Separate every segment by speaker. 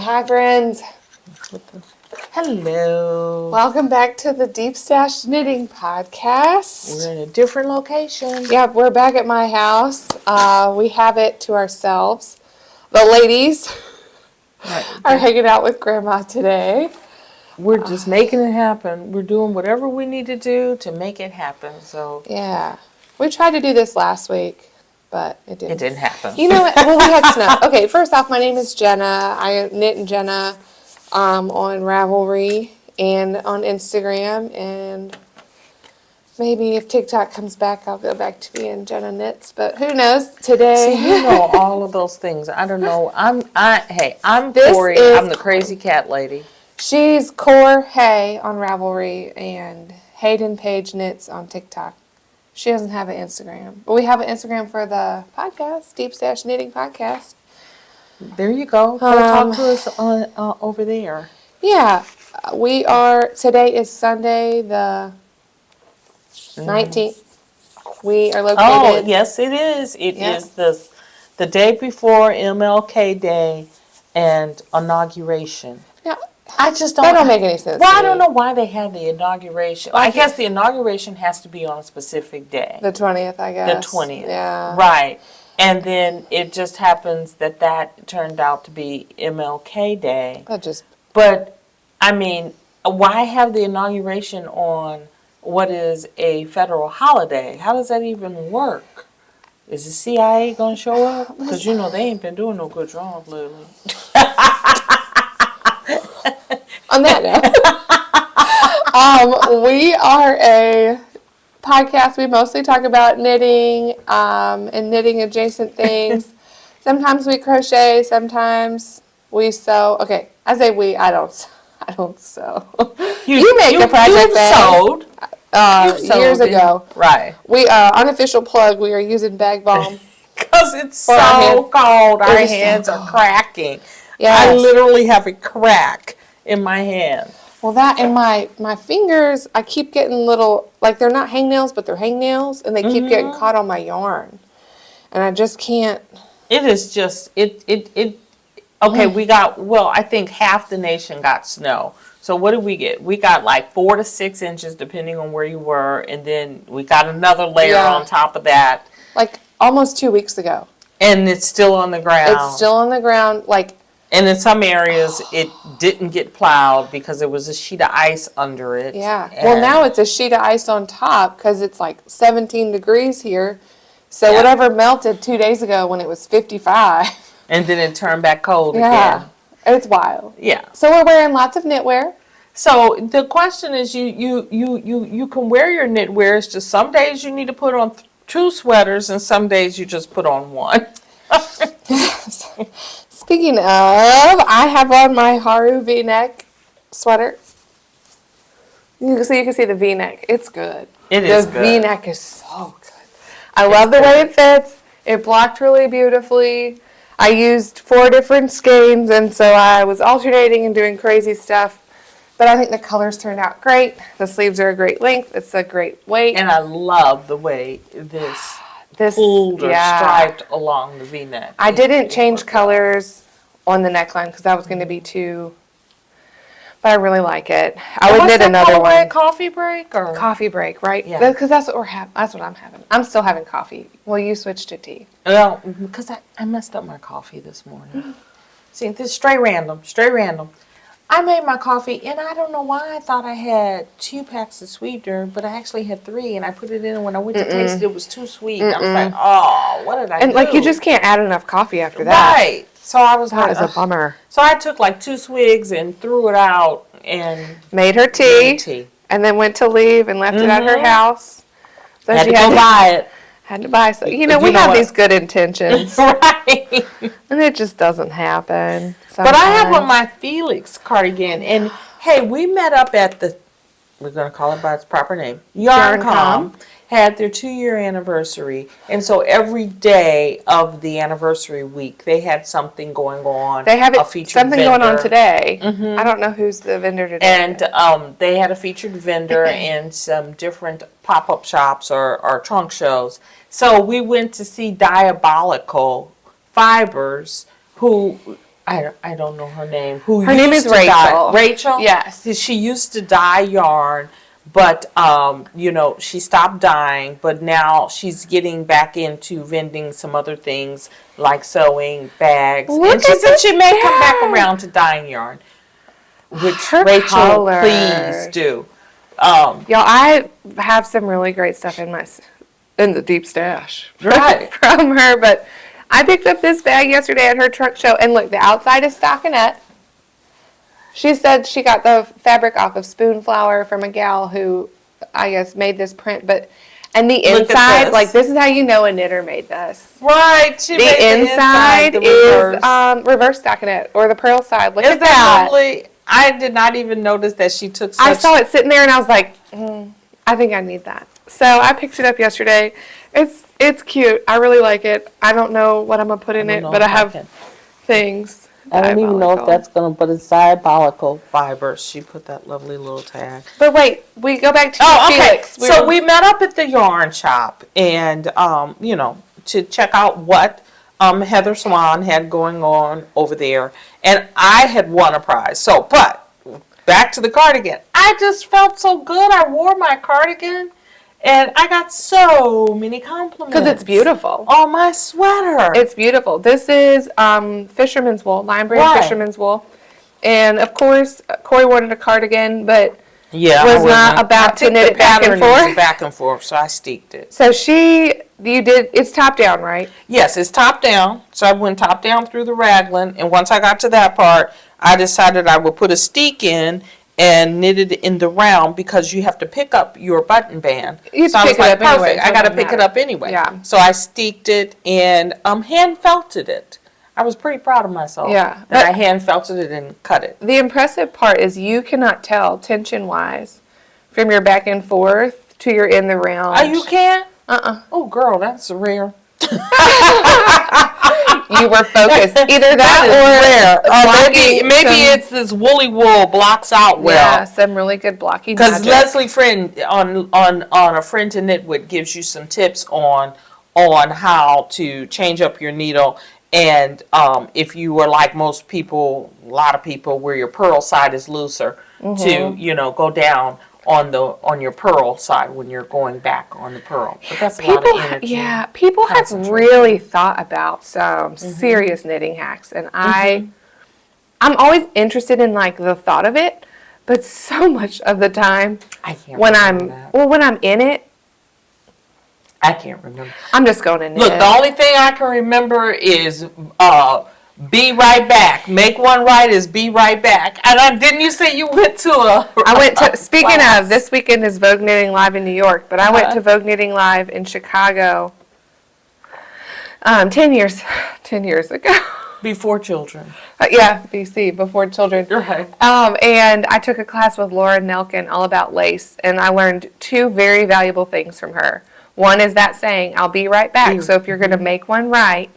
Speaker 1: Hi, friends.
Speaker 2: Hello.
Speaker 1: Welcome back to the Deep Stash Knitting Podcast.
Speaker 2: We're in a different location.
Speaker 1: Yep, we're back at my house. We have it to ourselves. The ladies are hanging out with Grandma today.
Speaker 2: We're just making it happen. We're doing whatever we need to do to make it happen. So
Speaker 1: yeah, we tried to do this last week, but it didn't.
Speaker 2: It didn't happen.
Speaker 1: You know what? Well, we had snow. Okay, first off, my name is Jenna. I KnittinJenna on Ravelry and on Instagram, and maybe if TikTok comes back, I'll go back to being Jenna Knits. But who knows? Today,
Speaker 2: See, you know all of those things. I don't know. I'm
Speaker 1: This
Speaker 2: Korey.
Speaker 1: is-
Speaker 2: I'm the crazy cat lady.
Speaker 1: she's KorHay on Ravelry and Hayden Page Knits on TikTok. She doesn't have an Instagram, but we have an Instagram for the podcast, Deep Stash Knitting Podcast.
Speaker 2: There you go. Go talk to us on over there.
Speaker 1: Yeah, we are. Today is Sunday, the 19th. We are located.
Speaker 2: Oh, yes, it is. It is the day before MLK Day and inauguration.
Speaker 1: Yeah,
Speaker 2: I just don't.
Speaker 1: that don't make any sense.
Speaker 2: Well,
Speaker 1: to
Speaker 2: I don't
Speaker 1: me.
Speaker 2: know why they had the inauguration. I guess the inauguration has to be on a specific day.
Speaker 1: The 20th, I guess.
Speaker 2: The 20th.
Speaker 1: Yeah.
Speaker 2: Right. And then it just happens that turned out to be MLK Day. But, I mean, why have the inauguration on what is a federal holiday? How does that even work? Is the CIA going to show up? Because, you know, they ain't been doing no good job lately.
Speaker 1: On that note, we are a podcast. We mostly talk about knitting and knitting adjacent things. Sometimes we crochet. Sometimes we sew. Okay, I say we. I don't sew. You make a project
Speaker 2: sewed.
Speaker 1: years ago.
Speaker 2: Right.
Speaker 1: We unofficial plug. We are using bag balm.
Speaker 2: Because it's
Speaker 1: For our
Speaker 2: so
Speaker 1: hands.
Speaker 2: cold. Our
Speaker 1: It is so
Speaker 2: hands are
Speaker 1: cold.
Speaker 2: cracking.
Speaker 1: Yes.
Speaker 2: I literally have a crack in my hand.
Speaker 1: Well, that and my fingers, I keep getting little, like they're not hangnails, but they're hangnails, and they keep getting caught on my yarn. And I just can't.
Speaker 2: It is just, okay, we got, I think half the nation got snow. So what did we get? We got like 4 to 6 inches, depending on where you were. And then we got another layer on top of that.
Speaker 1: Like almost 2 weeks ago.
Speaker 2: And it's still on the ground.
Speaker 1: It's still on the ground. Like.
Speaker 2: And in some areas, it didn't get plowed because there was a sheet of ice under it.
Speaker 1: Yeah. Well, now it's a sheet of ice on top because it's like 17 degrees here. So whatever melted 2 days ago when it was 55.
Speaker 2: And then it turned back cold again.
Speaker 1: Yeah. It's wild.
Speaker 2: Yeah.
Speaker 1: So we're wearing lots of knitwear.
Speaker 2: So the question is, you can wear your knitwear. It's just some days you need to put on 2 sweaters, and some days you just put on 1.
Speaker 1: Speaking of, I have on my Haru V-neck sweater. You can see the V-neck. It's good.
Speaker 2: It is
Speaker 1: good.
Speaker 2: good.
Speaker 1: The V-neck is so good. I love the way it fits. It blocked really beautifully. I used 4 different skeins, and so I was alternating and doing crazy stuff. But I think the colors turned out great. The sleeves are a great length. It's a great weight.
Speaker 2: And I love the way this pulled or striped along the V-neck.
Speaker 1: I didn't change colors on the neckline because that was going to be too, but I really like it. I would knit another one.
Speaker 2: Coffee break or
Speaker 1: Coffee break, right?
Speaker 2: Yeah.
Speaker 1: Because that's what we're having. That's what I'm having. I'm still having coffee. Well, you switched to tea.
Speaker 2: Well, because I messed up my coffee this morning. See, this is straight random. I made my coffee, and I don't know why I thought I had 2 packs of sweetener, but I actually had 3, and I put it in, and when I went to taste it, it was too sweet. I was like, oh, what did I do?
Speaker 1: And like you just can't add enough coffee after that.
Speaker 2: Right. So I was
Speaker 1: That
Speaker 2: like,
Speaker 1: is a bummer.
Speaker 2: So I took like 2 swigs and threw it out and
Speaker 1: Made her tea, and then went to leave and left it at her house. So
Speaker 2: had
Speaker 1: she
Speaker 2: to go buy it.
Speaker 1: Had to buy some. You know, we have these good intentions,
Speaker 2: Right.
Speaker 1: and it just doesn't happen.
Speaker 2: But I have on my Felix cardigan, and hey, we met up at we're going to call it by its proper name, Yarn.com, had their 2-year anniversary. And so every day of the anniversary week, they had something going on.
Speaker 1: They have something going on today.
Speaker 2: Mm-hmm.
Speaker 1: I don't know who's the vendor today.
Speaker 2: And they had a featured vendor and some different pop-up shops or trunk shows. So we went to see Dyeabolical Fibers, who I don't know her name.
Speaker 1: Her name is Rachel.
Speaker 2: Rachel?
Speaker 1: Yes.
Speaker 2: She used to dye yarn, but, she stopped dyeing, but now she's getting back into vending some other things like sewing, bags. And she said she may come back around to dyeing yarn, which Rachel, please do.
Speaker 1: Y'all, I have some really great stuff in the deep stash from her, but I picked up this bag yesterday at her truck show, and look, the outside is stockinette. She said she got the fabric off of Spoonflower from a gal who, I guess, made this print, and the inside, like, this is how you know a knitter made this.
Speaker 2: Right.
Speaker 1: The inside is reverse stockinette, or the pearl side. Look at that.
Speaker 2: Lovely? I did not even notice that she took such...
Speaker 1: I saw it sitting there, and I was like, I think I need that. So I picked it up yesterday. It's cute. I really like it. I don't know what I'm going to put in it, but I have things.
Speaker 2: I don't even know if that's going to, but it's Dyeabolical Fibers. She put that lovely little tag.
Speaker 1: But wait, we go back to Felix.
Speaker 2: So we met up at the yarn shop and, to check out what Heather Swan had going on over there. And I had won a prize. But back to the cardigan. I just felt so good. I wore my cardigan. And I got so many compliments.
Speaker 1: Because it's beautiful.
Speaker 2: On my sweater.
Speaker 1: It's beautiful. This is fisherman's wool, lime braid fisherman's wool. And, of course, Korey wanted a cardigan, but was not about to knit it back and forth.
Speaker 2: Back and forth, so I steeked it.
Speaker 1: So it's top down, right?
Speaker 2: Yes, it's top down. So I went top down through the raglan. And once I got to that part, I decided I would put a steek in and knitted in the round because you have to pick up your button band.
Speaker 1: So I was like, perfect.
Speaker 2: I got to pick it up anyway.
Speaker 1: Yeah.
Speaker 2: So I steeked it and hand felted it. I was pretty proud of myself.
Speaker 1: Yeah.
Speaker 2: That I hand felted it and cut it.
Speaker 1: The impressive part is you cannot tell tension-wise from your back and forth to your in the round.
Speaker 2: Oh, you can't?
Speaker 1: Oh,
Speaker 2: girl, that's rare.
Speaker 1: You were focused. Either that or
Speaker 2: maybe it's this woolly wool blocks out well.
Speaker 1: Yeah, some really good blocking.
Speaker 2: Because Leslie Friend on a Friend to Knit With gives you some tips on how to change up your needle. And if you were like most people, a lot of people, where your purl side is looser, to go down on your purl side when you're going back on the purl. But that's a lot of energy.
Speaker 1: Yeah, people have really thought about some serious knitting hacks, and I'm always interested in like the thought of it, but so much of the time when I'm in it,
Speaker 2: I can't remember.
Speaker 1: I'm just going to knit.
Speaker 2: Look, the only thing I can remember is be right back. Make one right is be right back. And didn't you say you went to
Speaker 1: I went to, speaking of, this weekend is Vogue Knitting Live in New York, but I went to Vogue Knitting Live in Chicago 10 years ago.
Speaker 2: Before children.
Speaker 1: Yeah, BC, before children.
Speaker 2: Right.
Speaker 1: And I took a class with Laura Nelkin all about lace, and I learned two very valuable things from her. One is that saying, I'll be right back. So if you're going to make one right,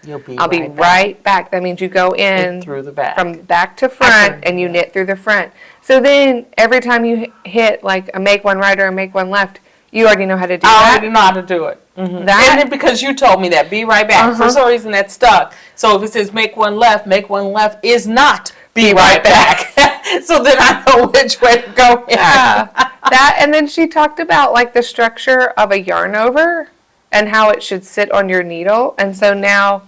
Speaker 1: I'll be right back. That means you go in
Speaker 2: through the back.
Speaker 1: From back to front, and you knit through the front. So then every time you hit like a make one right or a make one left, you already know how to do that.
Speaker 2: I already know how to do it. And then because you told me that, be right back. For some reason that stuck. So if it says make one left is not be right back. So then I know which way to go.
Speaker 1: Yeah. That, and then she talked about like the structure of a yarn over and how it should sit on your needle. And so now,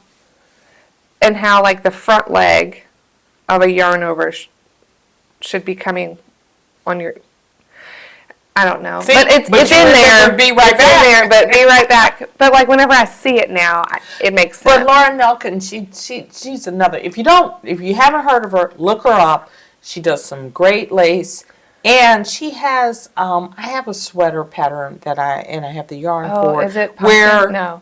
Speaker 1: and how like the front leg of a yarn over should be coming on your, I don't know. But it's in there.
Speaker 2: Be right back.
Speaker 1: In there, but be right back. But like whenever I see it now, it makes sense.
Speaker 2: But Laura Nelkin, she's another. If you haven't heard of her, look her up. She does some great lace. And she has, I have a sweater pattern that I have the yarn for.
Speaker 1: Is it pumpkin?
Speaker 2: Where
Speaker 1: no.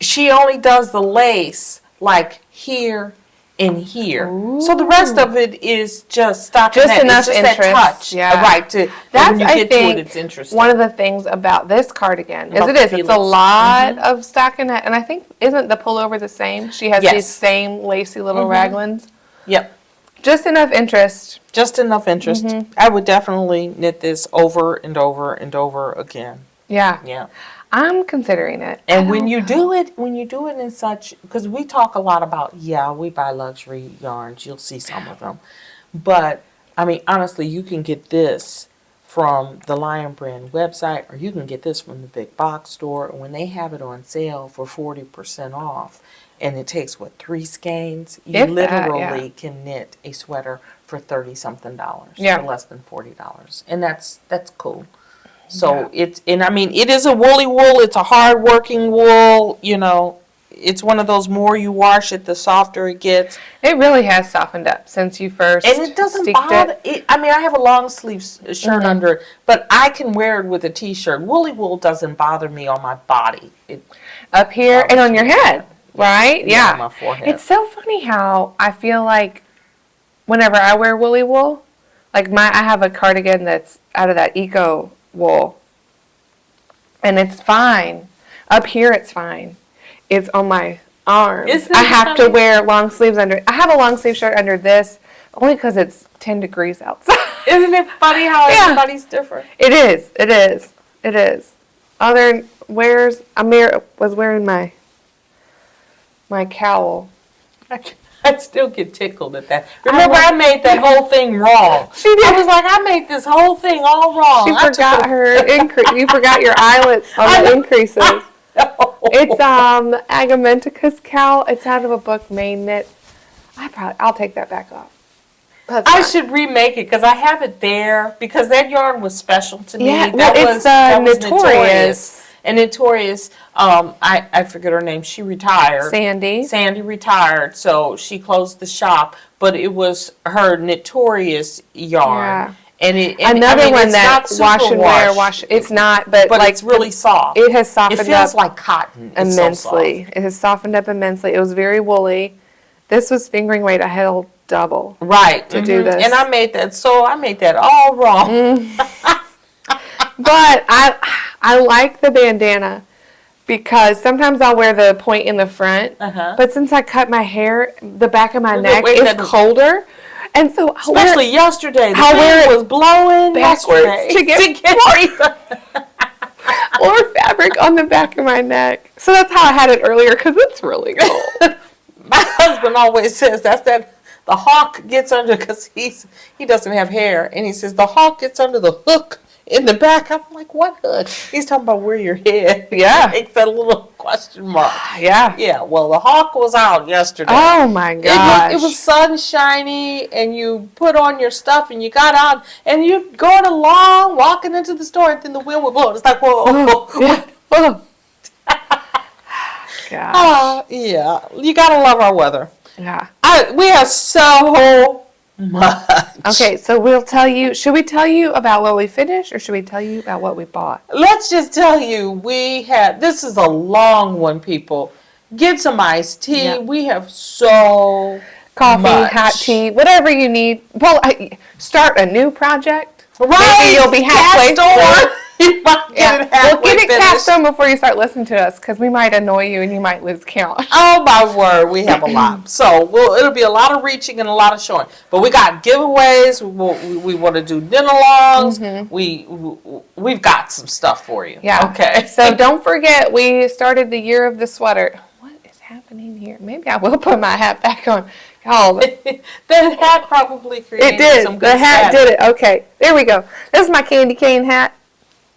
Speaker 2: She only does the lace like here and here. Ooh. So the rest of it is just stockinette.
Speaker 1: Just enough interest.
Speaker 2: That touch.
Speaker 1: Yeah.
Speaker 2: Right. When you get to it, it's interesting.
Speaker 1: One of the things about this cardigan is it's a lot of stockinette. And I think, isn't the pullover the same? She has these same lacy little raglans.
Speaker 2: Yep.
Speaker 1: Just enough interest.
Speaker 2: Just enough interest. I would definitely knit this over and over and over again.
Speaker 1: Yeah.
Speaker 2: Yeah.
Speaker 1: I'm considering it.
Speaker 2: And when you do it in such, because we talk a lot about, we buy luxury yarns. You'll see some of them. But, I mean, honestly, you can get this from the Lion Brand website, or you can get this from the big box store. And when they have it on sale for 40% off, and it takes, 3 skeins, you literally can knit a sweater for $30-something for less than $40. And that's cool. So it is a woolly wool. It's a hard working wool. You know, it's one of those, more you wash it, the softer it gets.
Speaker 1: It really has softened up since you first.
Speaker 2: And it doesn't bother it. I mean, I have a long sleeve shirt under it, but I can wear it with a t-shirt. Woolly wool doesn't bother me on my body.
Speaker 1: Up here and on your head, right?
Speaker 2: Yeah, on my forehead.
Speaker 1: It's so funny how I feel like whenever I wear woolly wool, like I have a cardigan that's out of that eco wool, and it's fine. Up here, it's fine. It's on my arms. I have to wear long sleeves under. I have a long sleeve shirt under this only because it's 10 degrees outside.
Speaker 2: Isn't it funny how everybody's different?
Speaker 1: It is. Other Amir was wearing my cowl.
Speaker 2: I still get tickled at that. Remember, I made that whole thing wrong.
Speaker 1: She did.
Speaker 2: I was like, I made this whole thing all wrong.
Speaker 1: She forgot her increase. You forgot your eyelets on the increases. It's Agamenticus cowl. It's out of a book, Main Knit. I'll take that back off.
Speaker 2: I should remake it because I have it there because that yarn was special to me.
Speaker 1: Yeah,
Speaker 2: It's
Speaker 1: Knitorious.
Speaker 2: And Knitorious, I forget her name. She retired. Sandy retired, so she closed the shop. But it was her Knitorious yarn.
Speaker 1: Yeah.
Speaker 2: And
Speaker 1: another one
Speaker 2: it's
Speaker 1: that wash and wear. It's not, but like
Speaker 2: it's really soft.
Speaker 1: It has softened up.
Speaker 2: It feels like cotton.
Speaker 1: Immensely. It has softened up immensely. It was very woolly. This was fingering weight. I held double.
Speaker 2: Right.
Speaker 1: To do this.
Speaker 2: And I made that all wrong.
Speaker 1: But I like the bandana because sometimes I'll wear the point in the front. But since I cut my hair, the back of my neck is colder. And so
Speaker 2: especially yesterday, the wind was blowing
Speaker 1: backwards to get more fabric on the back of my neck. So that's how I had it earlier because it's really cold.
Speaker 2: My husband always says the hawk gets under, because he doesn't have hair, and he says the hawk gets under the hook in the back. I'm like, what hook? He's talking about where your head.
Speaker 1: Yeah.
Speaker 2: Makes that little question mark.
Speaker 1: Yeah.
Speaker 2: Yeah. Well, the hawk was out yesterday.
Speaker 1: Oh my gosh.
Speaker 2: It was sunshiny, and you put on your stuff, and you got out, and you're going along, walking into the store, and then the wind would blow. It's like, whoa.
Speaker 1: Yeah. Gosh.
Speaker 2: Yeah. You gotta love our weather.
Speaker 1: Yeah.
Speaker 2: We have so much.
Speaker 1: Okay, so we'll tell you. Should we tell you about what we finished, or should we tell you about what we bought?
Speaker 2: Let's just tell you, this is a long one, people. Get some iced tea. Yeah. We have
Speaker 1: coffee,
Speaker 2: much.
Speaker 1: hot tea, whatever you need. Well, start a new project.
Speaker 2: Right.
Speaker 1: Maybe you'll be halfway through.
Speaker 2: Get it
Speaker 1: cast on before you start listening to us, because we might annoy you and you might lose count.
Speaker 2: Oh my word, we have a lot. So it'll be a lot of reaching and a lot of showing. But we got giveaways. We want to do knit-alongs. We've got some stuff for you.
Speaker 1: Yeah.
Speaker 2: Okay.
Speaker 1: So don't forget, we started the year of the sweater. What is happening here? Maybe I will put my hat back on. Y'all,
Speaker 2: the hat probably created some good
Speaker 1: The hat
Speaker 2: static.
Speaker 1: did it. Okay, there we go. This is my candy cane hat.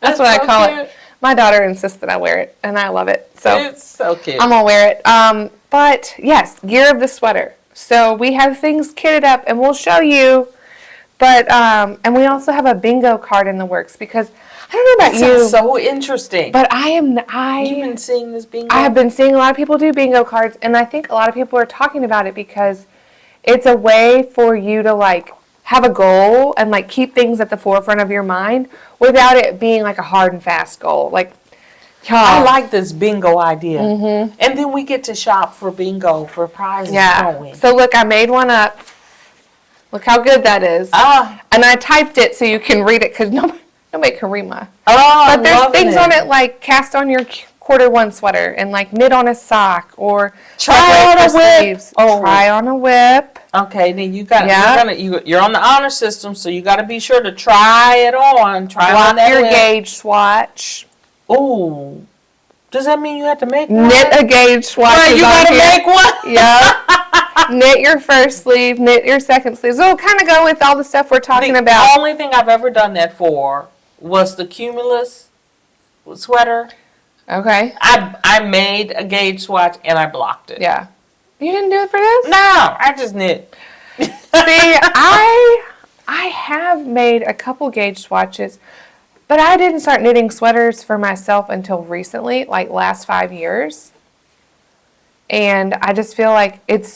Speaker 1: That's what I call it. My daughter insists that I wear it, and I love it. So
Speaker 2: it's so cute.
Speaker 1: I'm gonna wear it. But yes, year of the sweater. So we have things kitted up, and we'll show you. But and we also have a bingo card in the works, because I don't know about you.
Speaker 2: That's so interesting.
Speaker 1: But you've
Speaker 2: been seeing this bingo?
Speaker 1: I have been seeing a lot of people do bingo cards, and I think a lot of people are talking about it because it's a way for you to have a goal and keep things at the forefront of your mind without it being a hard and fast goal.
Speaker 2: I like this bingo idea. And then we get to shop for bingo for prizes.
Speaker 1: Yeah. So look, I made one up. Look how good that is. And I typed it so you can read it, because nobody can read mine. But there's things on it like cast on your Q1 sweater, and knit on a sock, or
Speaker 2: try on a whip.
Speaker 1: Try on a whip.
Speaker 2: Okay, then you're on the honor system, so you got to be sure to try it on. Try
Speaker 1: Block
Speaker 2: on that
Speaker 1: your
Speaker 2: whip.
Speaker 1: gauge swatch.
Speaker 2: Ooh, Does that mean you have to make one?
Speaker 1: Knit a gauge swatch.
Speaker 2: Right, you gotta make one?
Speaker 1: Yep. Knit your first sleeve, knit your second sleeve. So it'll kind of go with all the stuff we're talking about.
Speaker 2: The only thing I've ever done that for was the Cumulus sweater.
Speaker 1: Okay.
Speaker 2: I made a gauge swatch and I blocked it.
Speaker 1: Yeah. You didn't do it for this?
Speaker 2: No, I just knit.
Speaker 1: See, I have made a couple gauge swatches, but I didn't start knitting sweaters for myself until recently, like last 5 years. And I just feel like it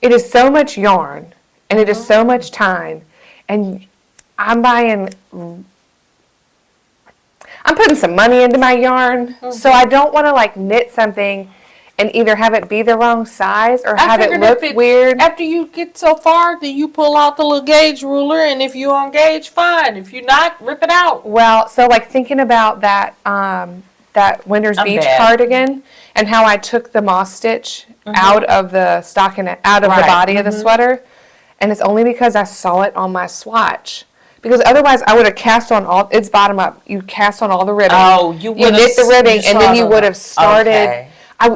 Speaker 1: is so much yarn and it is so much time, and I'm putting some money into my yarn, so I don't want to like knit something and either have it be the wrong size or have it look weird.
Speaker 2: After you get so far, then you pull out the little gauge ruler, and if you're on gauge, fine. If you're not, rip it out.
Speaker 1: Well, so like thinking about that that Winter's Beach cardigan and how I took the moss stitch out of the stocking, out of the body of the sweater, and it's only because I saw it on my swatch. Because otherwise, I would have cast on all. It's bottom up. You cast on all the ribbing.
Speaker 2: Oh, you
Speaker 1: knit the ribbing, and then you would have started.
Speaker 2: Okay.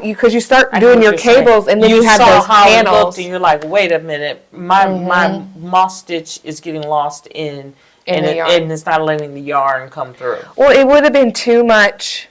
Speaker 1: Because you start doing your cables, and then you have those
Speaker 2: how
Speaker 1: panels.
Speaker 2: It looked, and you're like, wait a minute, my moss stitch is getting lost in the yarn, and it's not letting the yarn come through.
Speaker 1: Well, it would have been too much.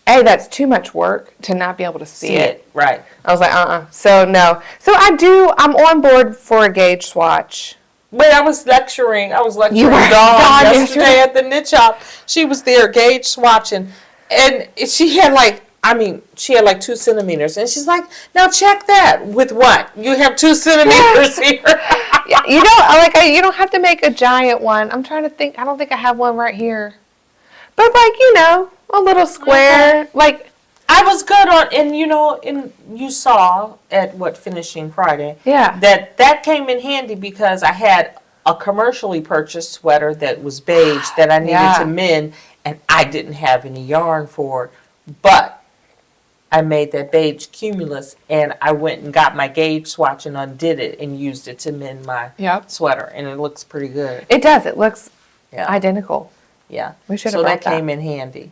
Speaker 1: That's too much work to not be able to see it.
Speaker 2: Right.
Speaker 1: I was like, So no. So I'm on board for a gauge swatch.
Speaker 2: But I was lecturing Dawn yesterday at the knit shop. She was there gauge swatching, and she had like 2 centimeters, and she's like, now check that. With what? You have 2 centimeters here.
Speaker 1: Yeah, you don't have to make a giant one. I'm trying to think. I don't think I have one right here. But a little square.
Speaker 2: Okay. Like, I was good on, and you saw at Finishing Friday.
Speaker 1: Yeah.
Speaker 2: That came in handy because I had a commercially purchased sweater that was beige that I needed to mend, and I didn't have any yarn for it. But I made that beige cumulus, and I went and got my gauge swatch and undid it and used it to mend my sweater, and it looks pretty good.
Speaker 1: It does. It looks identical.
Speaker 2: Yeah.
Speaker 1: We should have bought that.
Speaker 2: So that came in handy.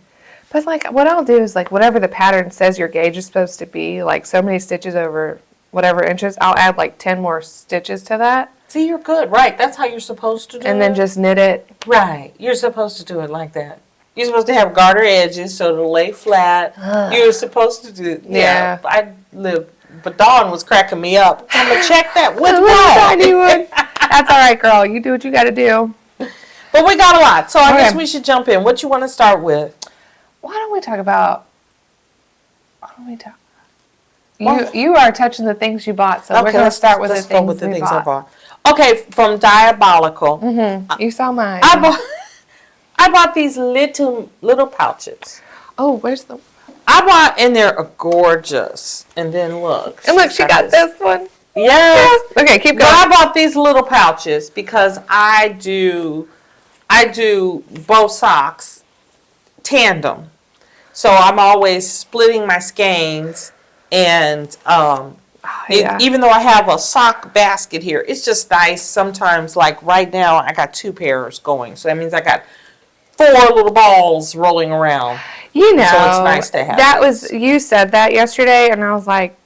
Speaker 1: But what I'll do is whatever the pattern says your gauge is supposed to be, like so many stitches over whatever inches, I'll add 10 more stitches to that.
Speaker 2: See, you're good. Right. That's how you're supposed to do it.
Speaker 1: And then just knit it.
Speaker 2: Right. You're supposed to do it like that. You're supposed to have garter edges so it'll lay flat. You're supposed to do
Speaker 1: Yeah.
Speaker 2: But Dawn was cracking me up. I'm going to check that. With
Speaker 1: what? That's all right, girl. You do what you got to do.
Speaker 2: But we got a lot, so I guess we should jump in. What you want to start with?
Speaker 1: Why don't we talk about... You are touching the things you bought, so we're going to start with the things I bought.
Speaker 2: Okay, from Dyeabolical.
Speaker 1: Mm-hmm. You saw mine.
Speaker 2: I bought these little pouches.
Speaker 1: Oh, where's the...
Speaker 2: and they're gorgeous. And then look.
Speaker 1: And look, she got this one.
Speaker 2: Yes.
Speaker 1: Okay, keep going.
Speaker 2: But I bought these little pouches because I do both socks tandem. So I'm always splitting my skeins, and even though I have a sock basket here, it's just nice sometimes. Like right now, I got 2 pairs going, so that means I got 4 little balls rolling around. So it's nice to have.
Speaker 1: You said that yesterday, and I was like,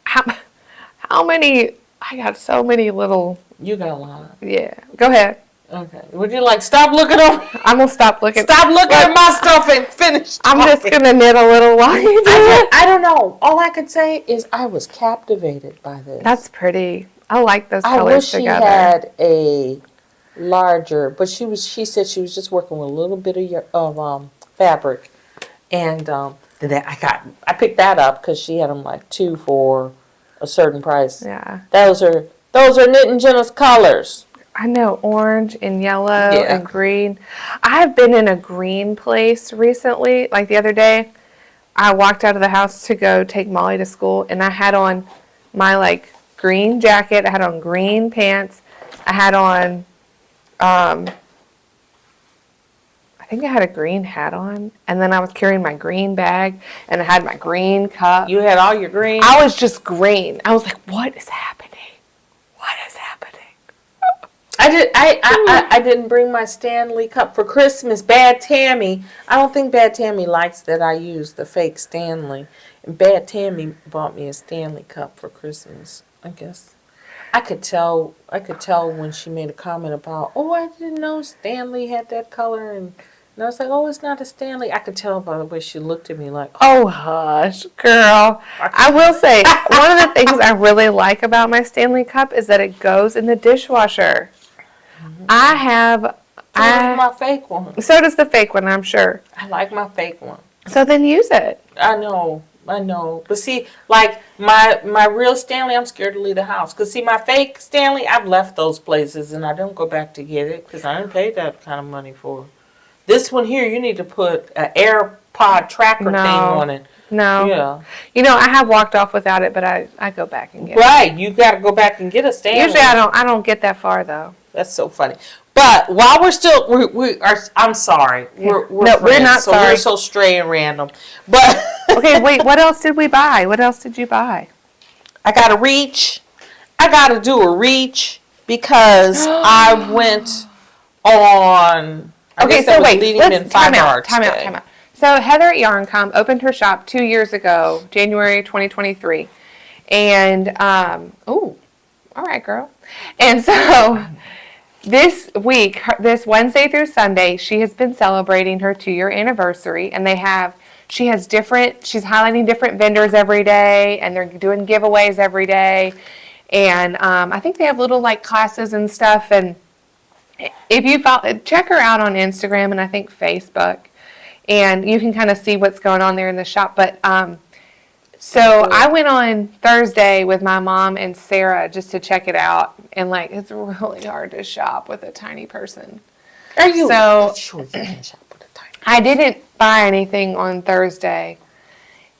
Speaker 1: how many? I got so many little.
Speaker 2: You got a lot.
Speaker 1: Yeah. Go ahead.
Speaker 2: Okay. Would you stop looking over?
Speaker 1: I'm gonna stop looking.
Speaker 2: Stop looking at my stuff and finish.
Speaker 1: I'm just gonna knit a little while you do it.
Speaker 2: I don't know. All I could say is I was captivated by this.
Speaker 1: That's pretty. I like those colors together.
Speaker 2: I wish she had a larger, but she said she was just working with a little bit of fabric, and then I picked that up because she had them 2 for a certain price.
Speaker 1: Yeah. Those
Speaker 2: are KnittinJenna's colors.
Speaker 1: I know, orange and yellow and green. I've been in a green place recently. Like the other day, I walked out of the house to go take Molly to school, and I had on my green jacket. I had on green pants. I had on, I think I had a green hat on, and then I was carrying my green bag, and I had my green cup.
Speaker 2: You had all your green?
Speaker 1: I was just green. I was like, what is happening? What is happening?
Speaker 2: I didn't bring my Stanley cup for Christmas. Bad Tammy. I don't think Bad Tammy likes that I use the fake Stanley. And Bad Tammy bought me a Stanley cup for Christmas. I guess I could tell when she made a comment about, oh, I didn't know Stanley had that color, and I was like, oh, it's not a Stanley. I could tell by the way she looked at me like,
Speaker 1: oh, hush, girl. I will say, one of the things I really like about my Stanley cup is that it goes in the dishwasher. Mm-hmm. So does my fake one. So does the fake one, I'm sure.
Speaker 2: I like my fake one.
Speaker 1: So then use it.
Speaker 2: I know. But see, like, my real Stanley, I'm scared to leave the house. Because, see, my fake Stanley, I've left those places, and I don't go back to get it because I didn't pay that kind of money for it. This one here, you need to put an AirPod tracker thing on it.
Speaker 1: No.
Speaker 2: Yeah.
Speaker 1: You know, I have walked off without it, but I go back and get it.
Speaker 2: Right. You got to go back and get a Stanley.
Speaker 1: Usually I don't get that far, though.
Speaker 2: That's so funny. But while we're still, we are. I'm sorry. We're
Speaker 1: no,
Speaker 2: friends,
Speaker 1: we're not
Speaker 2: so
Speaker 1: sorry.
Speaker 2: We're so stray and random. But
Speaker 1: okay, wait. What else did we buy? What else did you buy?
Speaker 2: I got to reach. I got to do a reach because I went on.
Speaker 1: Okay, so wait.
Speaker 2: Time out.
Speaker 1: So Heather at Yarncom opened her shop 2 years ago, January 2023, and all right, girl. And so this week, this Wednesday through Sunday, she has been celebrating her 2-year anniversary, and she's highlighting different vendors every day, and they're doing giveaways every day, and I think they have little like classes and stuff. And if you check her out on Instagram and I think Facebook, and you can kind of see what's going on there in the shop. But so I went on Thursday with my mom and Sarah just to check it out, and like it's really hard to shop with a tiny person.
Speaker 2: Are you?
Speaker 1: So
Speaker 2: sure you can shop with a tiny person.
Speaker 1: I didn't buy anything on Thursday,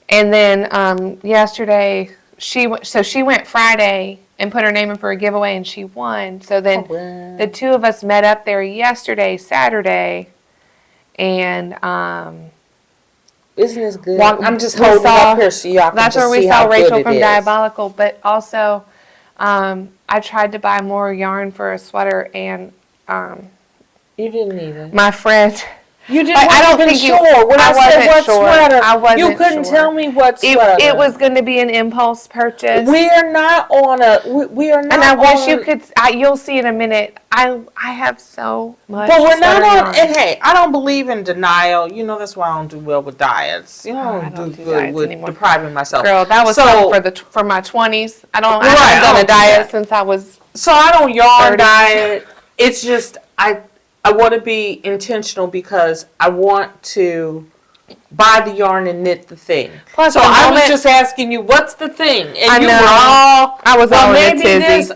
Speaker 1: and then yesterday she went Friday and put her name in for a giveaway, and she won. So then the two of us met up there yesterday, Saturday, and
Speaker 2: isn't this good? I'm just holding up here so y'all can
Speaker 1: that's
Speaker 2: just
Speaker 1: where we
Speaker 2: see
Speaker 1: saw
Speaker 2: how
Speaker 1: Rachel
Speaker 2: good
Speaker 1: from
Speaker 2: it is.
Speaker 1: Dyeabolical, but also I tried to buy more yarn for a sweater, and
Speaker 2: you didn't need it.
Speaker 1: my friend.
Speaker 2: You didn't.
Speaker 1: I don't think
Speaker 2: sure. When I said what sweater,
Speaker 1: I wasn't
Speaker 2: you couldn't
Speaker 1: sure.
Speaker 2: tell me what sweater.
Speaker 1: It was going to be an impulse purchase.
Speaker 2: We are not on a. We are not.
Speaker 1: And I wish you could. You'll see in a minute. I have so much.
Speaker 2: But we're not on.
Speaker 1: yarn.
Speaker 2: And hey, I don't believe in denial. You know that's why I don't do well with diets. You know, I don't do good with anymore. Depriving myself.
Speaker 1: Girl, that was for my 20s. I haven't done a diet since I was.
Speaker 2: So I don't yarn diet. It's just I want to be intentional because I want to buy the yarn and knit the thing.
Speaker 1: Plus,
Speaker 2: so I was just asking you, what's the thing? And
Speaker 1: I
Speaker 2: you
Speaker 1: know.
Speaker 2: were all,
Speaker 1: I was all
Speaker 2: maybe
Speaker 1: in a tizzy.
Speaker 2: This,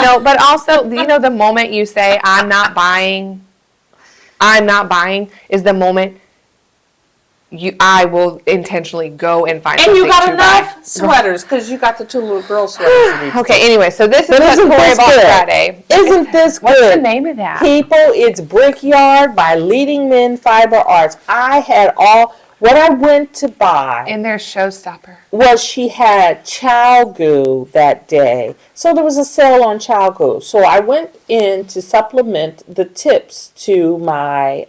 Speaker 1: No, but also, the moment you say, I'm not buying is the moment I will intentionally go and find something to buy.
Speaker 2: And you got enough sweaters because you got the 2 little girl sweaters.
Speaker 1: Okay, anyway, so this is what Korey bought Friday.
Speaker 2: Isn't this good?
Speaker 1: What's the name of that?
Speaker 2: People, it's Brickyard by Leading Men Fiber Arts. I had what I went to buy.
Speaker 1: And there's Showstopper.
Speaker 2: Was she had Chiagoo that day. So there was a sale on Chiagoo. So I went in to supplement the tips to my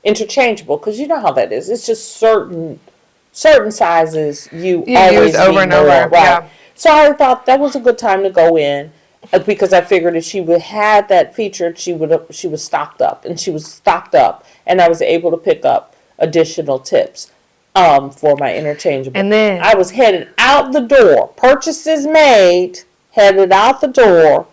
Speaker 2: interchangeable, because you know how that is. It's just certain sizes you always
Speaker 1: use over and over.
Speaker 2: Right.
Speaker 1: Yeah.
Speaker 2: So I thought that was a good time to go in, because I figured if she would had that featured, she was stocked up, and I was able to pick up additional tips for my interchangeable.
Speaker 1: And then
Speaker 2: I was headed out the door, purchases made, headed out the door,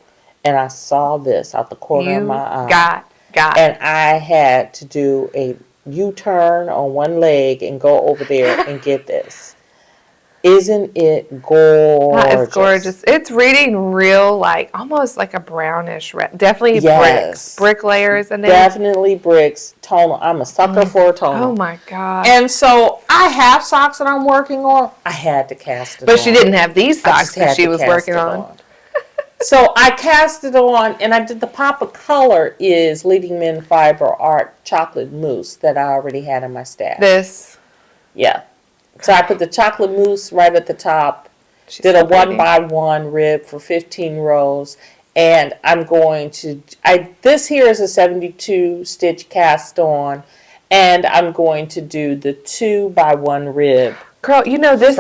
Speaker 2: and I saw this out the corner of my eye. And I had to do a U-turn on one leg and go over there and get this. Isn't it gorgeous?
Speaker 1: It's gorgeous. It's reading real, almost like a brownish red. Definitely bricks. Brick layers in there.
Speaker 2: Definitely bricks. Tonal. I'm a sucker for a tonal.
Speaker 1: Oh, my God.
Speaker 2: And so I have socks that I'm working on. I had to cast it on.
Speaker 1: But she didn't have these socks that she was working on.
Speaker 2: So I cast it on, and I did the pop of color is Leading Men Fiber Art Chocolate Mousse that I already had in my stash.
Speaker 1: This.
Speaker 2: Yeah. So I put the chocolate mousse right at the top, did a 1x1 rib for 15 rows, And I'm going to, this here is a 72 stitch cast on, and I'm going to do the 2x1 rib.
Speaker 1: Girl, you know this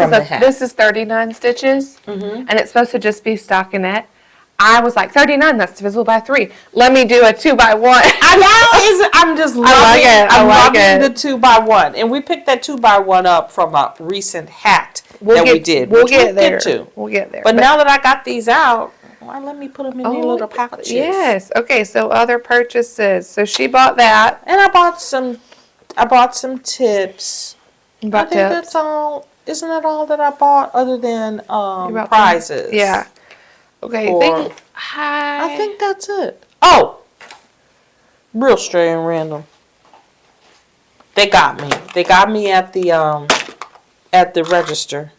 Speaker 1: is 39 stitches, and it's supposed to just be stockinette. I was like, 39, that's divisible by 3. Let me do a 2x1.
Speaker 2: I know, I'm just loving
Speaker 1: I like it.
Speaker 2: the 2x1. And we picked that 2x1 up from a recent hat we did.
Speaker 1: We'll get there.
Speaker 2: But now that I got these out, well, let me put them in your little pouches.
Speaker 1: Yes. Okay, so other purchases. So she bought that.
Speaker 2: And I bought some tips.
Speaker 1: You bought
Speaker 2: I think that's all. Isn't that all that I bought other than prizes?
Speaker 1: Yeah. Okay,
Speaker 2: I think that's it. Oh, real straight and random. They got me. They got me at the register.